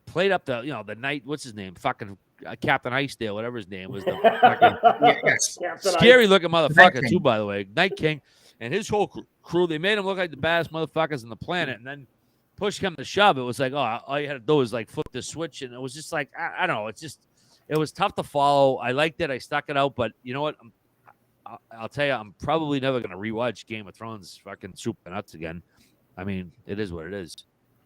S3: played up the the night. What's his name? Fucking Captain Icedale, whatever his name was. The fucking scary looking motherfucker too, by the way. Night King and his whole crew. They made him look like the baddest motherfuckers on the planet, and then push came to shove, it was like, oh, all you had to do was like flip the switch, and it was just like, I don't know. It was tough to follow. I liked it. I stuck it out, but you know what? I'll tell you, I'm probably never going to rewatch Game of Thrones fucking soup and nuts again. I mean, it is what it is.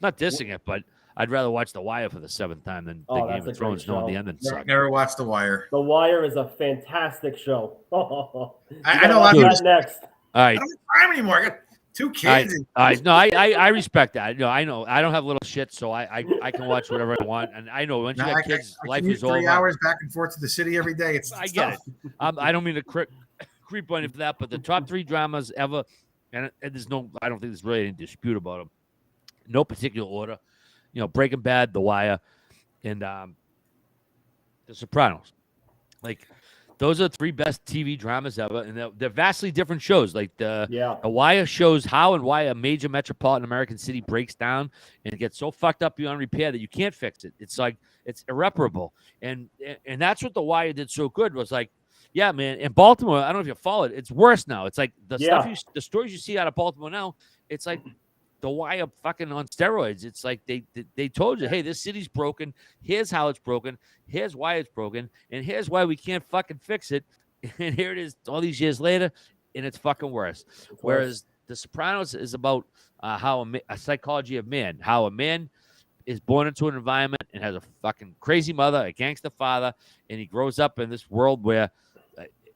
S3: Not dissing it, but I'd rather watch The Wire for the 7th time than Game of Thrones, knowing the ending sucked.
S2: Never watched The Wire.
S1: The Wire is a fantastic show.
S2: I know. I'm
S1: next.
S3: All right.
S2: I don't have time anymore. I got 2 kids.
S3: No, I respect that. I know I don't have little shit, so I can watch whatever I want. And I know once you got kids, life is over.
S2: 3 hours back and forth to the city every day.
S3: I get it. I don't mean to creep on you for that, but the top 3 dramas ever, and there's I don't think there's really any dispute about them. No particular order. Breaking Bad, The Wire, and The Sopranos. Like, those are the 3 best TV dramas ever, and they're vastly different shows. Like The Wire shows how and why a major metropolitan American city breaks down and gets so fucked up beyond repair that you can't fix it. It's like it's irreparable, and that's what The Wire did so good. Was like, yeah, man. In Baltimore, I don't know if you follow it. It's worse now. It's like the stories you see out of Baltimore now. It's like The Wire fucking on steroids. It's like they told you, hey, this city's broken. Here's how it's broken. Here's why it's broken. And here's why we can't fucking fix it. And here it is all these years later, and it's fucking worse. Whereas The Sopranos is about how a psychology of man, how a man is born into an environment and has a fucking crazy mother, a gangster father, and he grows up in this world where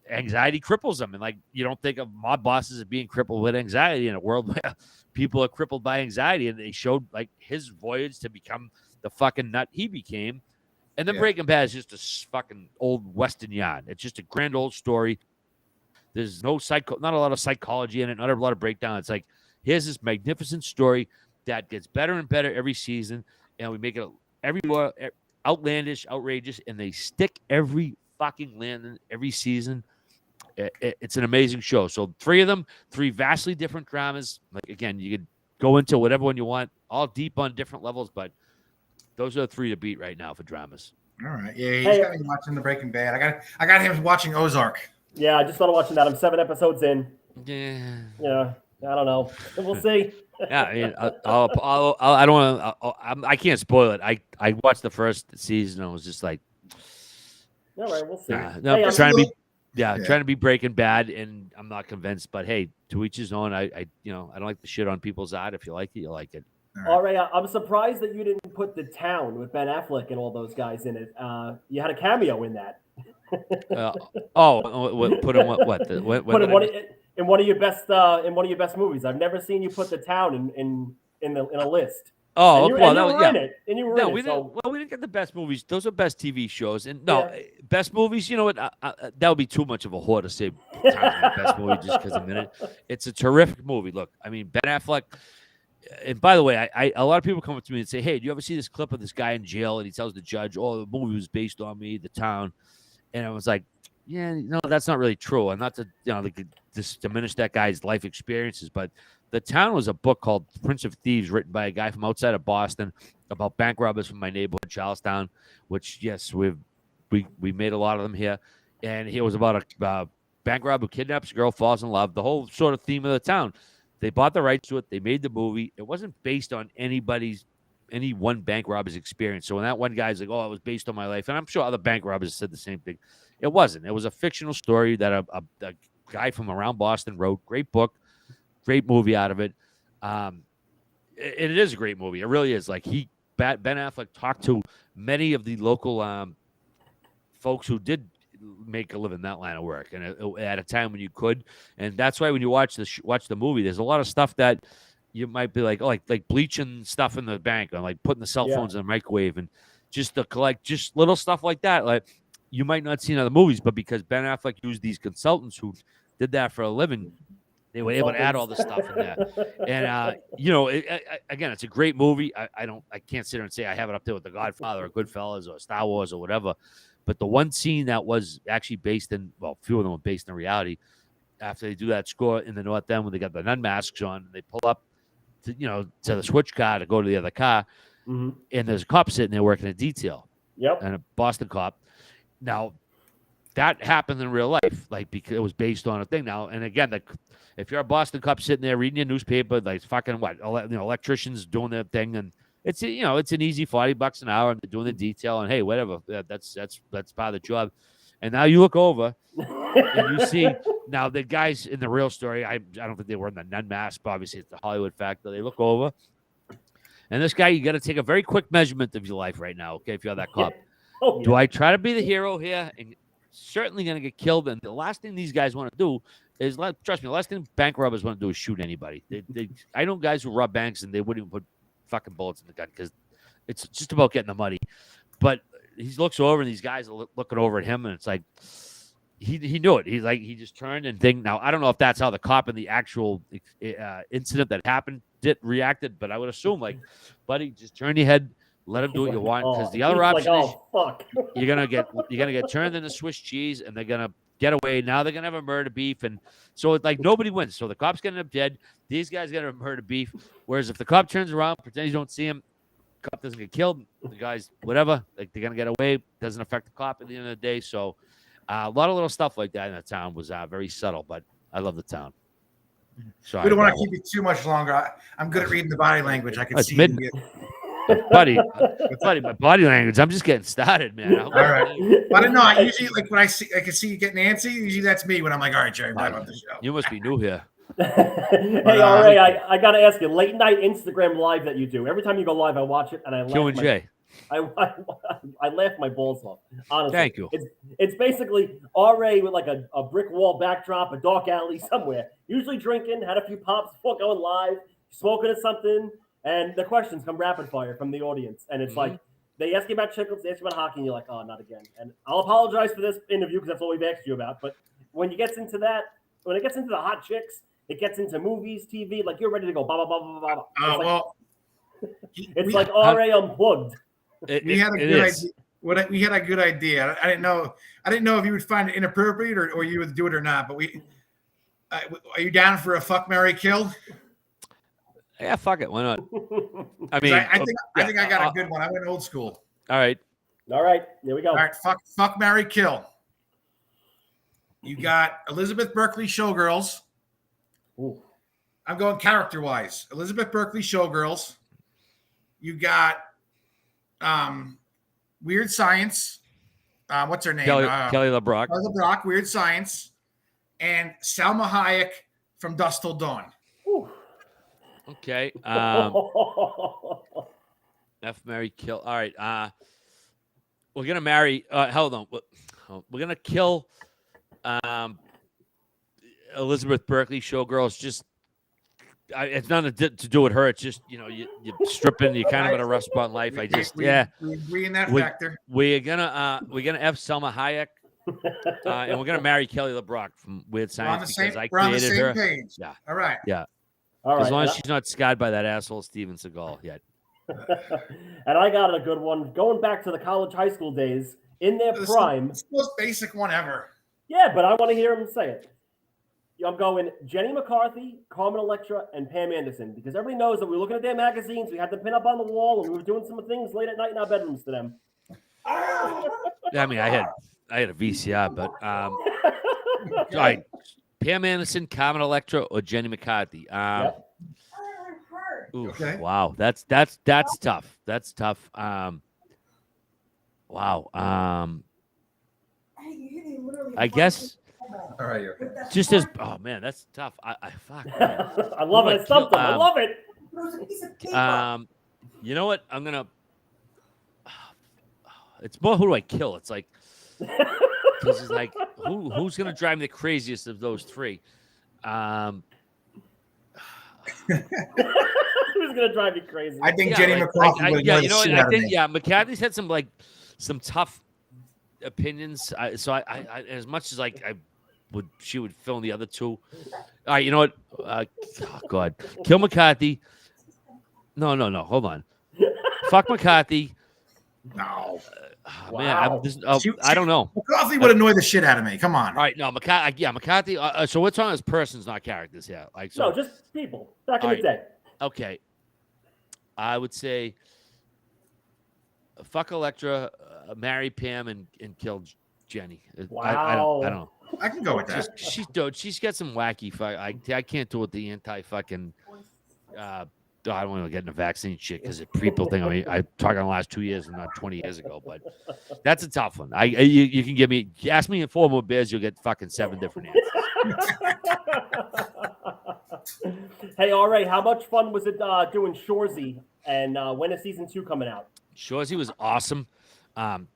S3: anxiety cripples him. And like, you don't think of mob bosses as being crippled with anxiety in a world where people are crippled by anxiety, and they showed like his voyage to become the fucking nut he became. And then Breaking Bad is just a fucking old Western yarn. It's just a grand old story. There's not a lot of psychology in it, not a lot of breakdown. It's like, here's this magnificent story that gets better and better every season, and we make it every more outlandish, outrageous, and they stick every fucking landing every season. It's an amazing show. So 3 of them, 3 vastly different dramas. Like, again, you could go into whatever one you want, all deep on different levels, but those are the 3 to beat right now for dramas.
S2: All right. Yeah, he's got me watching the Breaking Bad. I got him watching Ozark.
S1: Yeah, I just started watching that. I'm 7 episodes in.
S3: Yeah.
S1: I don't know. We'll see.
S3: Yeah, I mean, I don't want. I can't spoil it. I watched the first season and I was just like,
S1: all right, we'll see.
S3: Trying to be Breaking Bad, and I'm not convinced. But hey, to each his own. I don't like the shit on people's eye. If you like it, you like it.
S1: All right. I'm surprised that you didn't put The Town with Ben Affleck and all those guys in it. You had a cameo in that.
S3: Put in what?
S1: In one of your best movies. I've never seen you put The Town in a list.
S3: Oh,
S1: you were in it.
S3: We didn't get the best movies. Those are best TV shows, and best movies. You know what? That would be too much of a whore to say best movie just because I'm in it. It's a terrific movie. Look, I mean, Ben Affleck. And by the way, a lot of people come up to me and say, "Hey, do you ever see this clip of this guy in jail?" And he tells the judge, "Oh, the movie was based on me, The Town." And I was like, "Yeah, no, that's not really true." And not to just diminish that guy's life experiences, but The Town was a book called Prince of Thieves, written by a guy from outside of Boston about bank robbers from my neighborhood, Charlestown. Which, yes, we made a lot of them here. And it was about a bank robber who kidnaps a girl, falls in love. The whole sort of theme of The Town. They bought the rights to it. They made the movie. It wasn't based on any one bank robber's experience. So when that one guy's like, "Oh, it was based on my life," and I'm sure other bank robbers said the same thing. It wasn't. It was a fictional story that a guy from around Boston wrote. Great book, great movie out of it. It is a great movie. It really is. Like Ben Affleck talked to many of the local folks who did make a living that line of work, and at a time when you could. And that's why when you watch the movie, there's a lot of stuff that you might be like, oh, like bleaching stuff in the bank, or like putting the cell phones in the microwave, and just to collect just little stuff like that. Like you might not see in other movies, but because Ben Affleck used these consultants who did that for a living, They were able to add all this stuff in there. And, again, it's a great movie. I can't sit here and say I have it up there with The Godfather or Goodfellas or Star Wars or whatever. But the one scene that was actually based in, well, a few of them were based in reality. After they do that score in the North End when they got the nun masks on, they pull up to the switch car to go to the other car.
S1: Mm-hmm.
S3: And there's a cop sitting there working a detail.
S1: Yep.
S3: And a Boston cop. Now, that happened in real life, because it was based on a thing. Now, and again, if you're a Boston cop sitting there reading your newspaper, fucking electricians doing their thing, and it's an easy $40 an hour, and they're doing the detail, and hey, whatever, that's part of the job. And now you look over, and you see now the guys in the real story. I don't think they were in the nun mask, but obviously it's the Hollywood factor. They look over, and this guy, you got to take a very quick measurement of your life right now, okay? If you're that cop, do I try to be the hero here and certainly going to get killed? And the last thing these guys want to do is, trust me, the last thing bank robbers want to do is shoot anybody. I know guys who rob banks and they wouldn't even put fucking bullets in the gun because it's just about getting the money. But he looks over and these guys are looking over at him, and it's like he knew it. He just turned and think. Now I don't know if that's how the cop in the actual incident that happened reacted, but I would assume buddy, just turn your head. Let them do what you want, because the other option is
S1: fuck.
S3: you're gonna get turned into Swiss cheese, and they're gonna get away. Now they're gonna have a murder beef, and so it's nobody wins. So the cop's gonna end up dead. These guys get a murder beef. Whereas if the cop turns around, pretends you don't see him, cop doesn't get killed. The guys, whatever, they're gonna get away. Doesn't affect the cop at the end of the day. So a lot of little stuff like that in the town was very subtle, but I love the town.
S2: We don't want to keep you too much longer. I'm good at reading the body language. I can see you.
S3: Buddy, my body language. I'm just getting started, man.
S2: All right. I don't know. I usually when I can see you getting antsy. Usually that's me when I'm like, all right, Jerry, I'm done with the show.
S3: You must be new here.
S1: Hey, all right. I got to ask you, late night Instagram live that you do. Every time you go live, I watch it and I laugh.
S3: Q&J.
S1: I laugh my balls off. Honestly,
S3: thank you.
S1: It's basically RA with a brick wall backdrop, a dark alley somewhere. Usually drinking, had a few pops before going live, smoking or something. And the questions come rapid fire from the audience. And it's like, they ask you about Chicklets, they ask you about hockey, and you're like, oh, not again. And I'll apologize for this interview because that's all we've asked you about. But when it gets into the hot chicks, it gets into movies, TV, you're ready to go, blah, blah, blah, blah, blah. It's like RA Unplugged.
S2: We had a good idea. We had a good idea. I didn't know if you would find it inappropriate or you would do it or not. But are you down for a fuck, marry, kill?
S3: Yeah, fuck it. Why not? I
S2: think I got a good one. I went old school.
S3: All right.
S1: Here we go.
S2: All right. Fuck, marry, kill. You got Elizabeth Berkley Showgirls.
S1: Ooh.
S2: I'm going character-wise. Elizabeth Berkley Showgirls. You got Weird Science. What's her name?
S3: Kelly LeBrock.
S2: Kelly LeBrock, Weird Science. And Salma Hayek from Dusk Till Dawn.
S1: Ooh.
S3: Okay. F, marry, kill. All right. We're gonna marry. Hold on. We're gonna kill Elizabeth Berkley Showgirls. Just it's nothing to do with her. It's just you're stripping. You're kind of in a rough spot in life. We
S2: agree in that factor.
S3: We're gonna F Selma Hayek. And we're gonna marry Kelly LeBrock from Weird Science because I created her.
S2: Page.
S3: Yeah.
S2: All right.
S3: Yeah.
S1: All right.
S3: As long as she's not scarred by that asshole Steven Seagal yet.
S1: And I got a good one. Going back to the college, high school days, in their prime.
S2: It's the most basic one ever.
S1: Yeah, but I want to hear him say it. I'm going Jenny McCarthy, Carmen Electra, and Pam Anderson because everybody knows that we were looking at their magazines. We had them pin up on the wall, and we were doing some things late at night in our bedrooms to them.
S3: I mean, I had a VCR, but all right. Pam Anderson, Carmen Electra, or Jenny McCarthy.
S1: Yep.
S3: Ooh,
S2: okay.
S3: Wow, that's tough. That's tough. Wow. I guess.
S2: All right.
S3: Just as that's tough. I fuck. Man.
S1: I love it. I love it.
S3: You know what? I'm gonna. It's more who do I kill? It's like. This is like who's gonna drive me the craziest of those three?
S1: Who's gonna drive you crazy?
S2: I think Jenny McCarthy.
S3: I think McCarthy's had some tough opinions. So I as much as I she would fill in the other two. All right, you know what? Oh God, kill McCarthy. No. Hold on. Fuck McCarthy.
S2: No.
S1: Wow.
S3: I don't know.
S2: McCarthy would annoy the shit out of me. Come on.
S3: All right, no, McCarthy. Yeah, McCarthy. So we're talking as persons, not characters here. Like, so,
S1: No, just people back in
S3: all
S1: the
S3: right.
S1: day.
S3: Okay, I would say fuck Electra, marry Pam, and kill Jenny. I don't know.
S2: I can go with that.
S3: She's got some wacky. I can't do it. The anti-fucking. I don't want to get into vaccine shit because it's people thing. I mean, I talked in the last 2 years and not 20 years ago, but that's a tough one. You can give me, ask me in 4 more beers, you'll get fucking 7 different answers.
S1: Hey, all right. How much fun was it doing Shoresy? And when is season 2 coming out?
S3: Shoresy was awesome.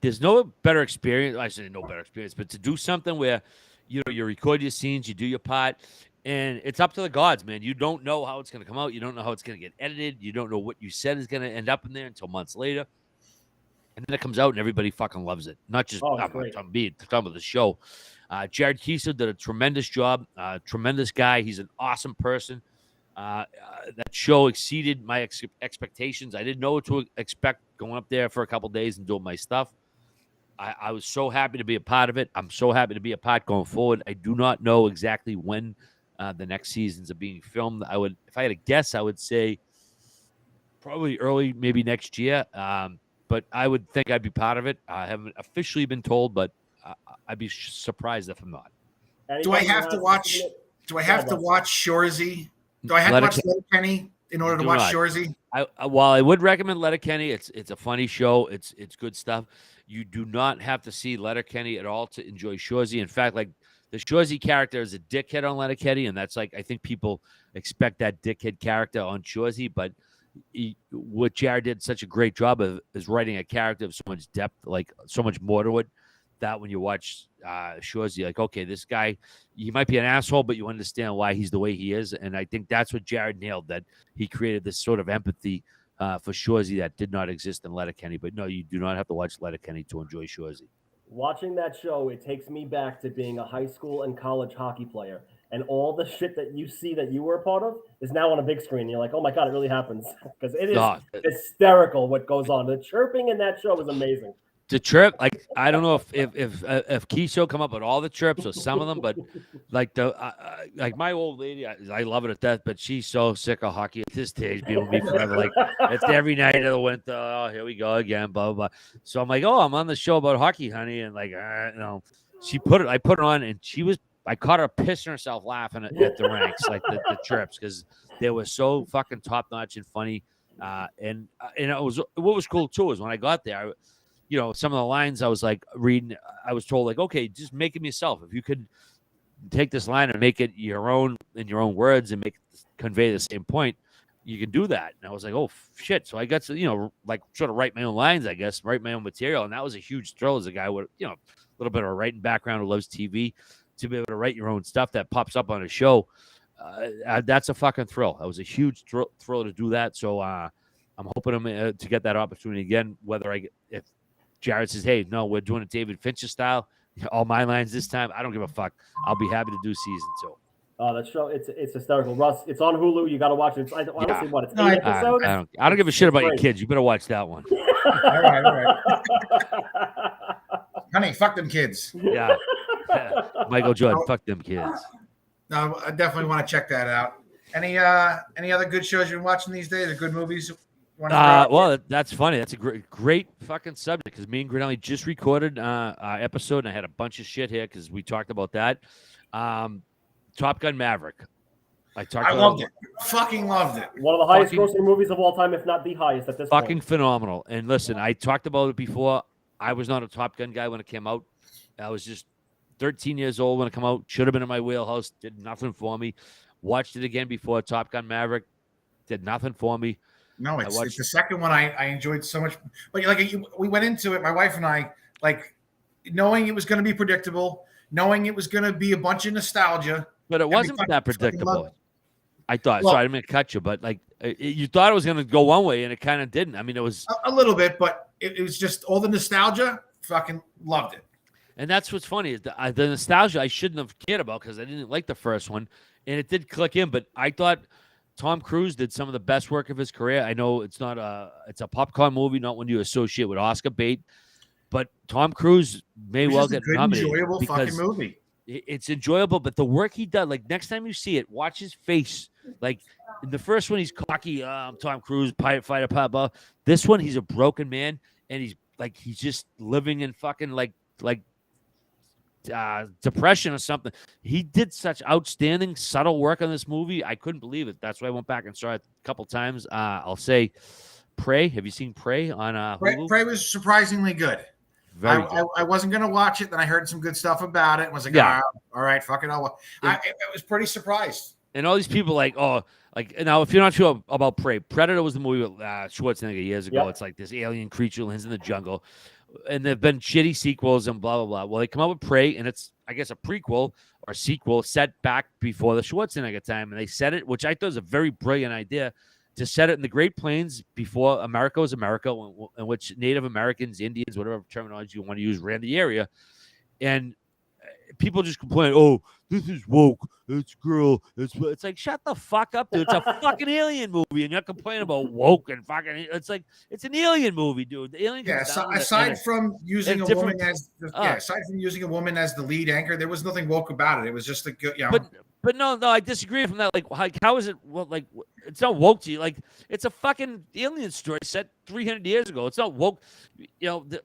S3: There's no better experience. I say no better experience, but to do something where, you record your scenes, you do your part, and it's up to the gods, man. You don't know how it's going to come out. You don't know how it's going to get edited. You don't know what you said is going to end up in there until months later. And then it comes out and everybody fucking loves it. Not just me, talking about the show. Jared Kiesel did a tremendous job. Tremendous guy. He's an awesome person. That show exceeded my expectations. I didn't know what to expect going up there for a couple days and doing my stuff. I was so happy to be a part of it. I'm so happy to be a part going forward. I do not know exactly when the next seasons are being filmed. If I had a guess, I would say probably early, maybe next year. But I would think I'd be part of it. I haven't officially been told, but I'd be surprised if I'm not.
S2: Do I have to watch? Do I have to watch Shoresy? Do I have to watch Letterkenny in order to watch Shoresy?
S3: While I would recommend Letterkenny, it's a funny show. It's good stuff. You do not have to see Letterkenny at all to enjoy Shoresy. In fact, like the Shoresy character is a dickhead on Letterkenny, and that's like I think people expect that dickhead character on Shoresy, but what Jared did such a great job of is writing a character of so much depth, like so much more to it, that when you watch Shoresy, like, okay, this guy, he might be an asshole, but you understand why he's the way he is. And I think that's what Jared nailed, that he created this sort of empathy for Shoresy that did not exist in Letterkenny. But no, you do not have to watch Letterkenny to enjoy Shoresy.
S1: Watching that show, it takes me back to being a high school and college hockey player. And all the shit that you see that you were a part of is now on a big screen. You're like, oh my God, it really happens. Because it is hysterical what goes on. The chirping in that show is amazing.
S3: The chirp, like, I don't know if Keisho come up with all the chirps or some of them, but like like my old lady, I love it at death, but she's so sick of hockey at this stage, being with me forever. Like, it's every night of the winter. Oh, here we go again, blah, blah, blah. So I'm like, oh, I'm on the show about hockey, honey. And like, I put it on, and I caught her pissing herself laughing at the ranks, like the chirps, because they were so fucking top notch and funny. And it was, what was cool too is when I got there, some of the lines I was like reading, I was told like, okay, just make them yourself. If you could take this line and make it your own in your own words and convey the same point, you can do that. And I was like, oh shit. So I got to, like sort of write my own lines, I guess, write my own material. And that was a huge thrill as a guy with, a little bit of a writing background who loves TV, to be able to write your own stuff that pops up on a show. That's a fucking thrill. That was a huge thrill to do that. So I'm hoping to get that opportunity again, if Jared says, hey, no, we're doing it David Fincher style, all my lines this time, I don't give a fuck. I'll be happy to do season 2.
S1: Oh, that show, it's hysterical. Russ, it's on Hulu. You got to watch it. Honestly, what, it's 8 episodes?
S3: I don't give a shit about your kids. You better watch that one.
S2: All right. Honey, fuck them kids.
S3: Yeah. Michael Jordan, fuck them kids.
S2: No, I definitely want to check that out. Any other good shows you're watching these days, or good movies?
S3: Well, that's funny. That's a great fucking subject, because me and Grinelli just recorded an episode, and I had a bunch of shit here because we talked about that. Top Gun Maverick. I
S2: loved it. Fucking loved it.
S1: One of the highest grossing movies of all time, if not the highest at this point.
S3: Fucking phenomenal. And listen, I talked about it before. I was not a Top Gun guy when it came out. I was just 13 years old when it came out. Should have been in my wheelhouse. Did nothing for me. Watched it again before Top Gun Maverick. Did nothing for me.
S2: No, it's the second one I enjoyed so much. But we went into it, my wife and I, like knowing it was going to be predictable, knowing it was going to be a bunch of nostalgia.
S3: But it wasn't that predictable. I thought. Sorry, I didn't mean to cut you, but you thought it was going to go one way, and it kind of didn't. I mean, it was
S2: a little bit, but it was just all the nostalgia. Fucking loved it.
S3: And that's what's funny is the nostalgia I shouldn't have cared about because I didn't like the first one, and it did click in. But I thought Tom Cruise did some of the best work of his career. I know it's a popcorn movie, not one you associate with Oscar bait, but Tom Cruise may well get nominated.
S2: Enjoyable fucking movie.
S3: It's enjoyable, but the work he does, like next time you see it, watch his face. Like in the first one, he's cocky. I'm Tom Cruise, pirate fighter, blah, blah. This one, he's a broken man, and he's just living in fucking like depression or something. He did such outstanding, subtle work on this movie. I couldn't believe it. That's why I went back and saw it a couple times. I'll say, Prey. Have you seen Prey on Hulu?
S2: Prey was surprisingly good. I wasn't going to watch it. Then I heard some good stuff about it and was like, all right, fuck it. I was pretty surprised.
S3: And all these people now, if you're not sure about Prey, Predator was the movie with Schwarzenegger years ago. Yep. It's like this alien creature lives in the jungle. And there have been shitty sequels and blah, blah, blah. Well, they come out with Prey, and it's, I guess, a prequel or sequel set back before the Schwarzenegger time. And they set it, which I thought was a very brilliant idea, to set it in the Great Plains before America was America, in which Native Americans, Indians, whatever terminology you want to use, ran the area. And people just complain, oh, this is woke, it's girl. It's like, shut the fuck up, dude. It's a fucking alien movie, and you're complaining about woke and fucking. It's like, it's an alien movie, dude. The alien.
S2: Yeah, aside from using a woman as the lead anchor, there was nothing woke about it. It was just a good,
S3: But no, I disagree from that. Like, how is it? Well, like, it's not woke to you. Like, it's a fucking alien story set 300 years ago. It's not woke. To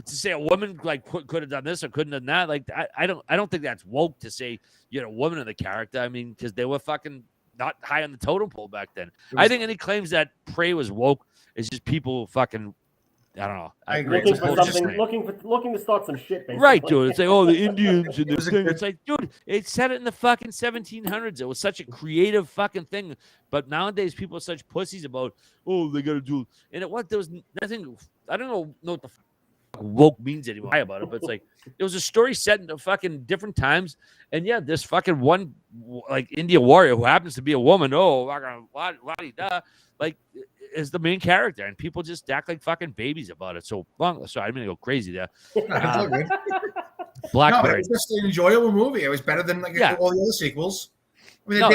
S3: say a woman like could have done this or couldn't have done that. Like, I don't think that's woke to say you're a woman in the character. I mean, because they were fucking not high on the totem pole back then. I think any claims that Prey was woke is just people fucking. I don't know.
S2: I agree.
S1: Looking for something, looking to start some shit, basically.
S3: Right, dude. It's like, oh, the Indians and this thing. It's like, dude, it said it in the fucking 1700s. It was such a creative fucking thing. But nowadays, people are such pussies about, oh, they got to do. And there was nothing. I don't know what the fuck woke means anymore about it. But it's like, it was a story set in the fucking different times. And yeah, this fucking one, like, Indian warrior who happens to be a woman, la-di-da, like, is the main character, and people just act like fucking babies about it. So long. Sorry, I'm gonna go crazy there. Blackbird.
S2: It was just an enjoyable movie. It was better than all the other sequels. I mean, the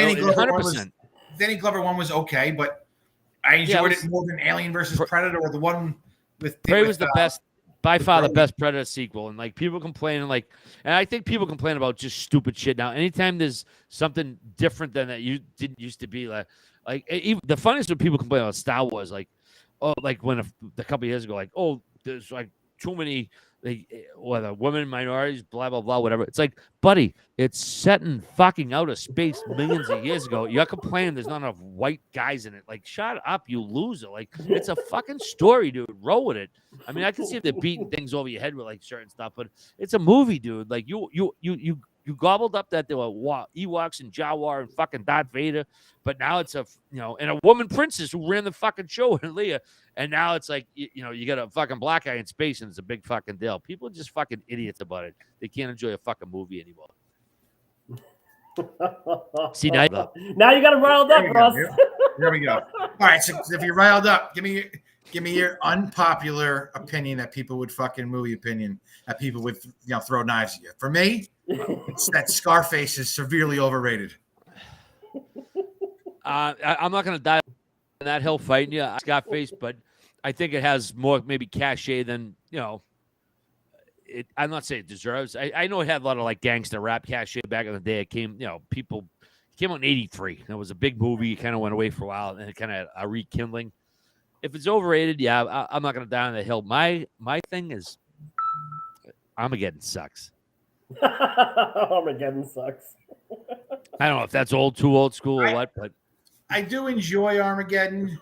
S2: Danny Glover one was okay, but I enjoyed it more than Alien versus Predator, or the one with
S3: Prey was the best, by far the best Predator sequel. And like people complaining, and I think people complain about just stupid shit now. Anytime there's something different than that you didn't used to be like even the funniest when people complain about Star Wars, like, oh, like when a couple of years ago, like, oh, there's like too many, whether women, minorities, blah, blah, blah, whatever. It's like, buddy, it's set in fucking outer space millions of years ago. You're complaining there's not enough white guys in it. Like, shut up, you loser. Like, it's a fucking story, dude. Roll with it. I mean, I can see if they're beating things over your head with like certain stuff, but it's a movie, dude. Like, you gobbled up that there were Ewoks and Jawa and fucking Darth Vader, but now it's and a woman princess who ran the fucking show in Leia, and now it's like, you got a fucking black guy in space and it's a big fucking deal. People are just fucking idiots about it. They can't enjoy a fucking movie anymore. See, now
S1: you got him riled up, Russ.
S2: Here we go. All right, so if you're riled up, give me your unpopular opinion that people would fucking movie opinion that people would throw knives at you. For me, it's that Scarface is severely overrated.
S3: I'm not going to die on that hill fighting you, Scarface, but I think it has more maybe cachet than I'm not saying it deserves. I know it had a lot of like gangster rap cachet back in the day. It came, people came out in '83. It was a big movie. It kind of went away for a while, and it kind of had a rekindling. If it's overrated, yeah, I'm not going to die on the hill. My thing is Armageddon sucks.
S1: Armageddon sucks.
S3: I don't know if that's too old school or what, but
S2: I do enjoy Armageddon.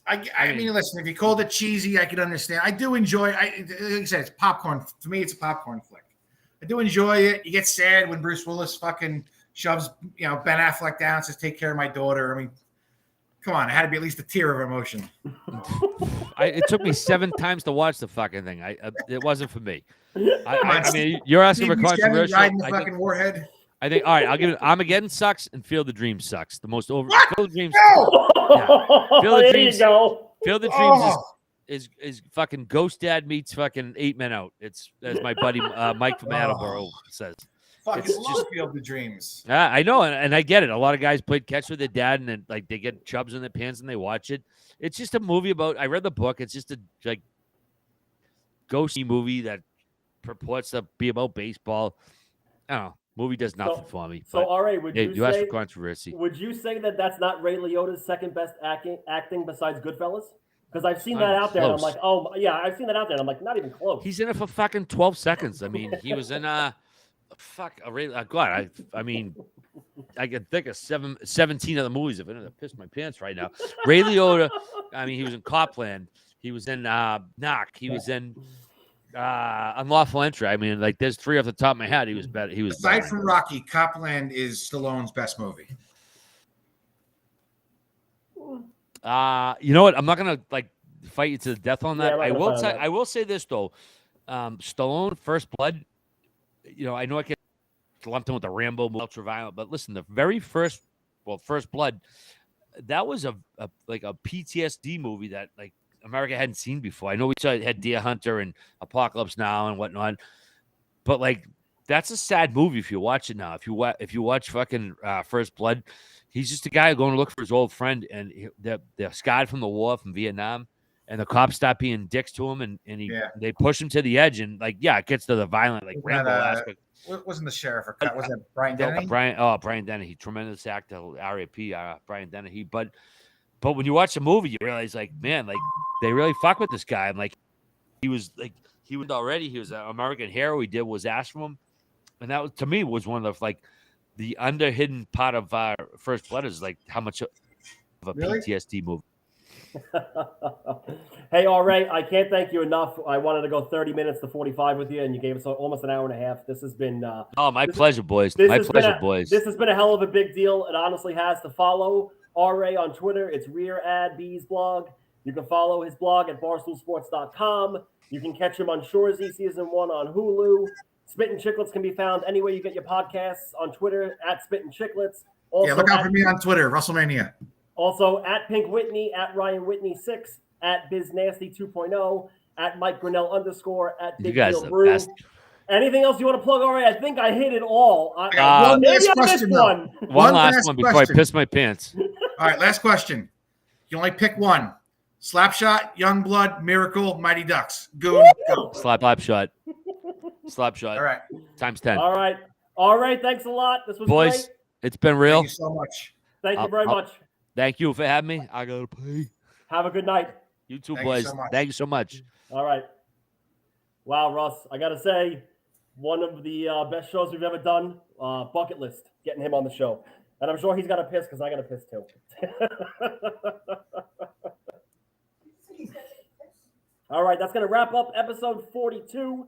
S2: I mean, listen, if you called it cheesy, I could understand. I do enjoy. Like I said, it's popcorn. For me, it's a popcorn flick. I do enjoy it. You get sad when Bruce Willis fucking shoves, Ben Affleck down and says, "Take care of my daughter." I mean, come on, it had to be at least a tear of emotion.
S3: It took me 7 times to watch the fucking thing. It wasn't for me. I mean, you're asking for controversial.
S2: Riding the fucking warhead.
S3: I think, all right, I'll give it. Armageddon sucks and Field of Dreams sucks. The most over.
S2: What?
S3: Field of Dreams.
S2: No!
S3: Yeah. Field of
S1: There
S3: Dreams.
S1: you go.
S3: Field of Dreams is is fucking Ghost Dad meets fucking 8 Men Out. It's as my buddy Mike from Attleboro says.
S2: Fucking
S3: It's
S2: love Field of Dreams.
S3: I know, and I get it. A lot of guys played catch with their dad, and then like they get chubs in their pants and they watch it. It's just a movie about. I read the book. It's just a like ghosty movie that purports to be about baseball. I don't know. Movie does nothing for me.
S1: So, all right, would you
S3: asked
S1: say
S3: for controversy?
S1: Would you say that that's not Ray Liotta's second best acting besides Goodfellas? Because I've seen that out there, and I'm like, oh yeah, I've seen that out there, and I'm like, not even close.
S3: He's in it for fucking 12 seconds. I mean, he was in God. I mean, I can think of 17 other movies. If I didn't piss my pants right now, Ray Liotta. I mean, he was in Copland. He was in Knock. He was in Unlawful Entry. I mean, like there's 3 off the top of my head. He was better. He was
S2: aside from Rocky. Copland is Stallone's best movie.
S3: You know what? I'm not gonna like fight you to the death on that.
S1: Yeah,
S3: I will say this though. Stallone, First Blood. You know, I know I can lump him with the Rambo, ultra-violent, but listen, the very First Blood, that was a PTSD movie that like America hadn't seen before. I know we had Deer Hunter and Apocalypse Now and whatnot, but like that's a sad movie if you watch it now. If you watch fucking First Blood, he's just a guy going to look for his old friend, and they're scarred from the war from Vietnam, and the cops stop being dicks to him, and they push him to the edge, and like it gets to the violent like Rambo aspect.
S2: Wasn't the sheriff or was that Brian Dennehy?
S3: Brian Dennehy, tremendous actor, R.I.P. Brian Dennehy. But when you watch the movie, you realize like, man, like they really fuck with this guy. And like he was an American hero. He did was asked from him, and that was, to me, was one of the underhidden part of First Blood is like how much of a PTSD movie.
S1: Hey, all right. I can't thank you enough. I wanted to go 30 minutes to 45 with you, and you gave us almost an hour and a half. This has been
S3: my pleasure, boys. My pleasure, boys.
S1: This has been a hell of a big deal. It honestly has. To follow RA on Twitter, it's Rear Ad's blog. You can follow his blog at barstoolsports.com. You can catch him on Shoresy Season 1 on Hulu. Spittin' Chicklets can be found anywhere you get your podcasts, on Twitter at Spittin' Chicklets. Also,
S2: look out for me on Twitter, WrestleMania.
S1: Also at Pink Whitney, at Ryan Whitney 6, at Biz Nasty 2.0, at Mike Grinnell _, at Big Deal Brew. Best. Anything else you want to plug? All right, I think I hit it all.
S2: One last question.
S3: One last one before I piss my pants.
S2: All right, last question. You only pick one. Slapshot, Youngblood, Miracle, Mighty Ducks. Goon, go.
S3: Slapshot. Slapshot.
S2: All right.
S3: Times 10.
S1: All right. Thanks a lot. This was
S3: boys,
S1: great.
S3: It's been real.
S2: Thank you so much.
S1: Thank you very much.
S3: Thank you for having me. I gotta pay.
S1: Have a good night.
S3: You too, boys. Thank you so much.
S1: All right. Wow, Russ, I gotta say, one of the best shows we've ever done. Bucket list, getting him on the show, and I'm sure he's got to piss because I got to piss too. All right, that's gonna wrap up episode 42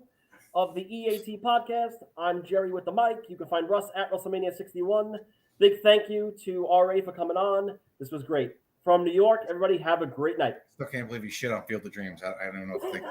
S1: of the E.A.T podcast. I'm Jerry with the mic. You can find Russ at WrestleMania 61. Big thank you to RA for coming on. This was great. From New York, everybody have a great night.
S2: Still can't believe you shit on Field of Dreams. I don't know what to think.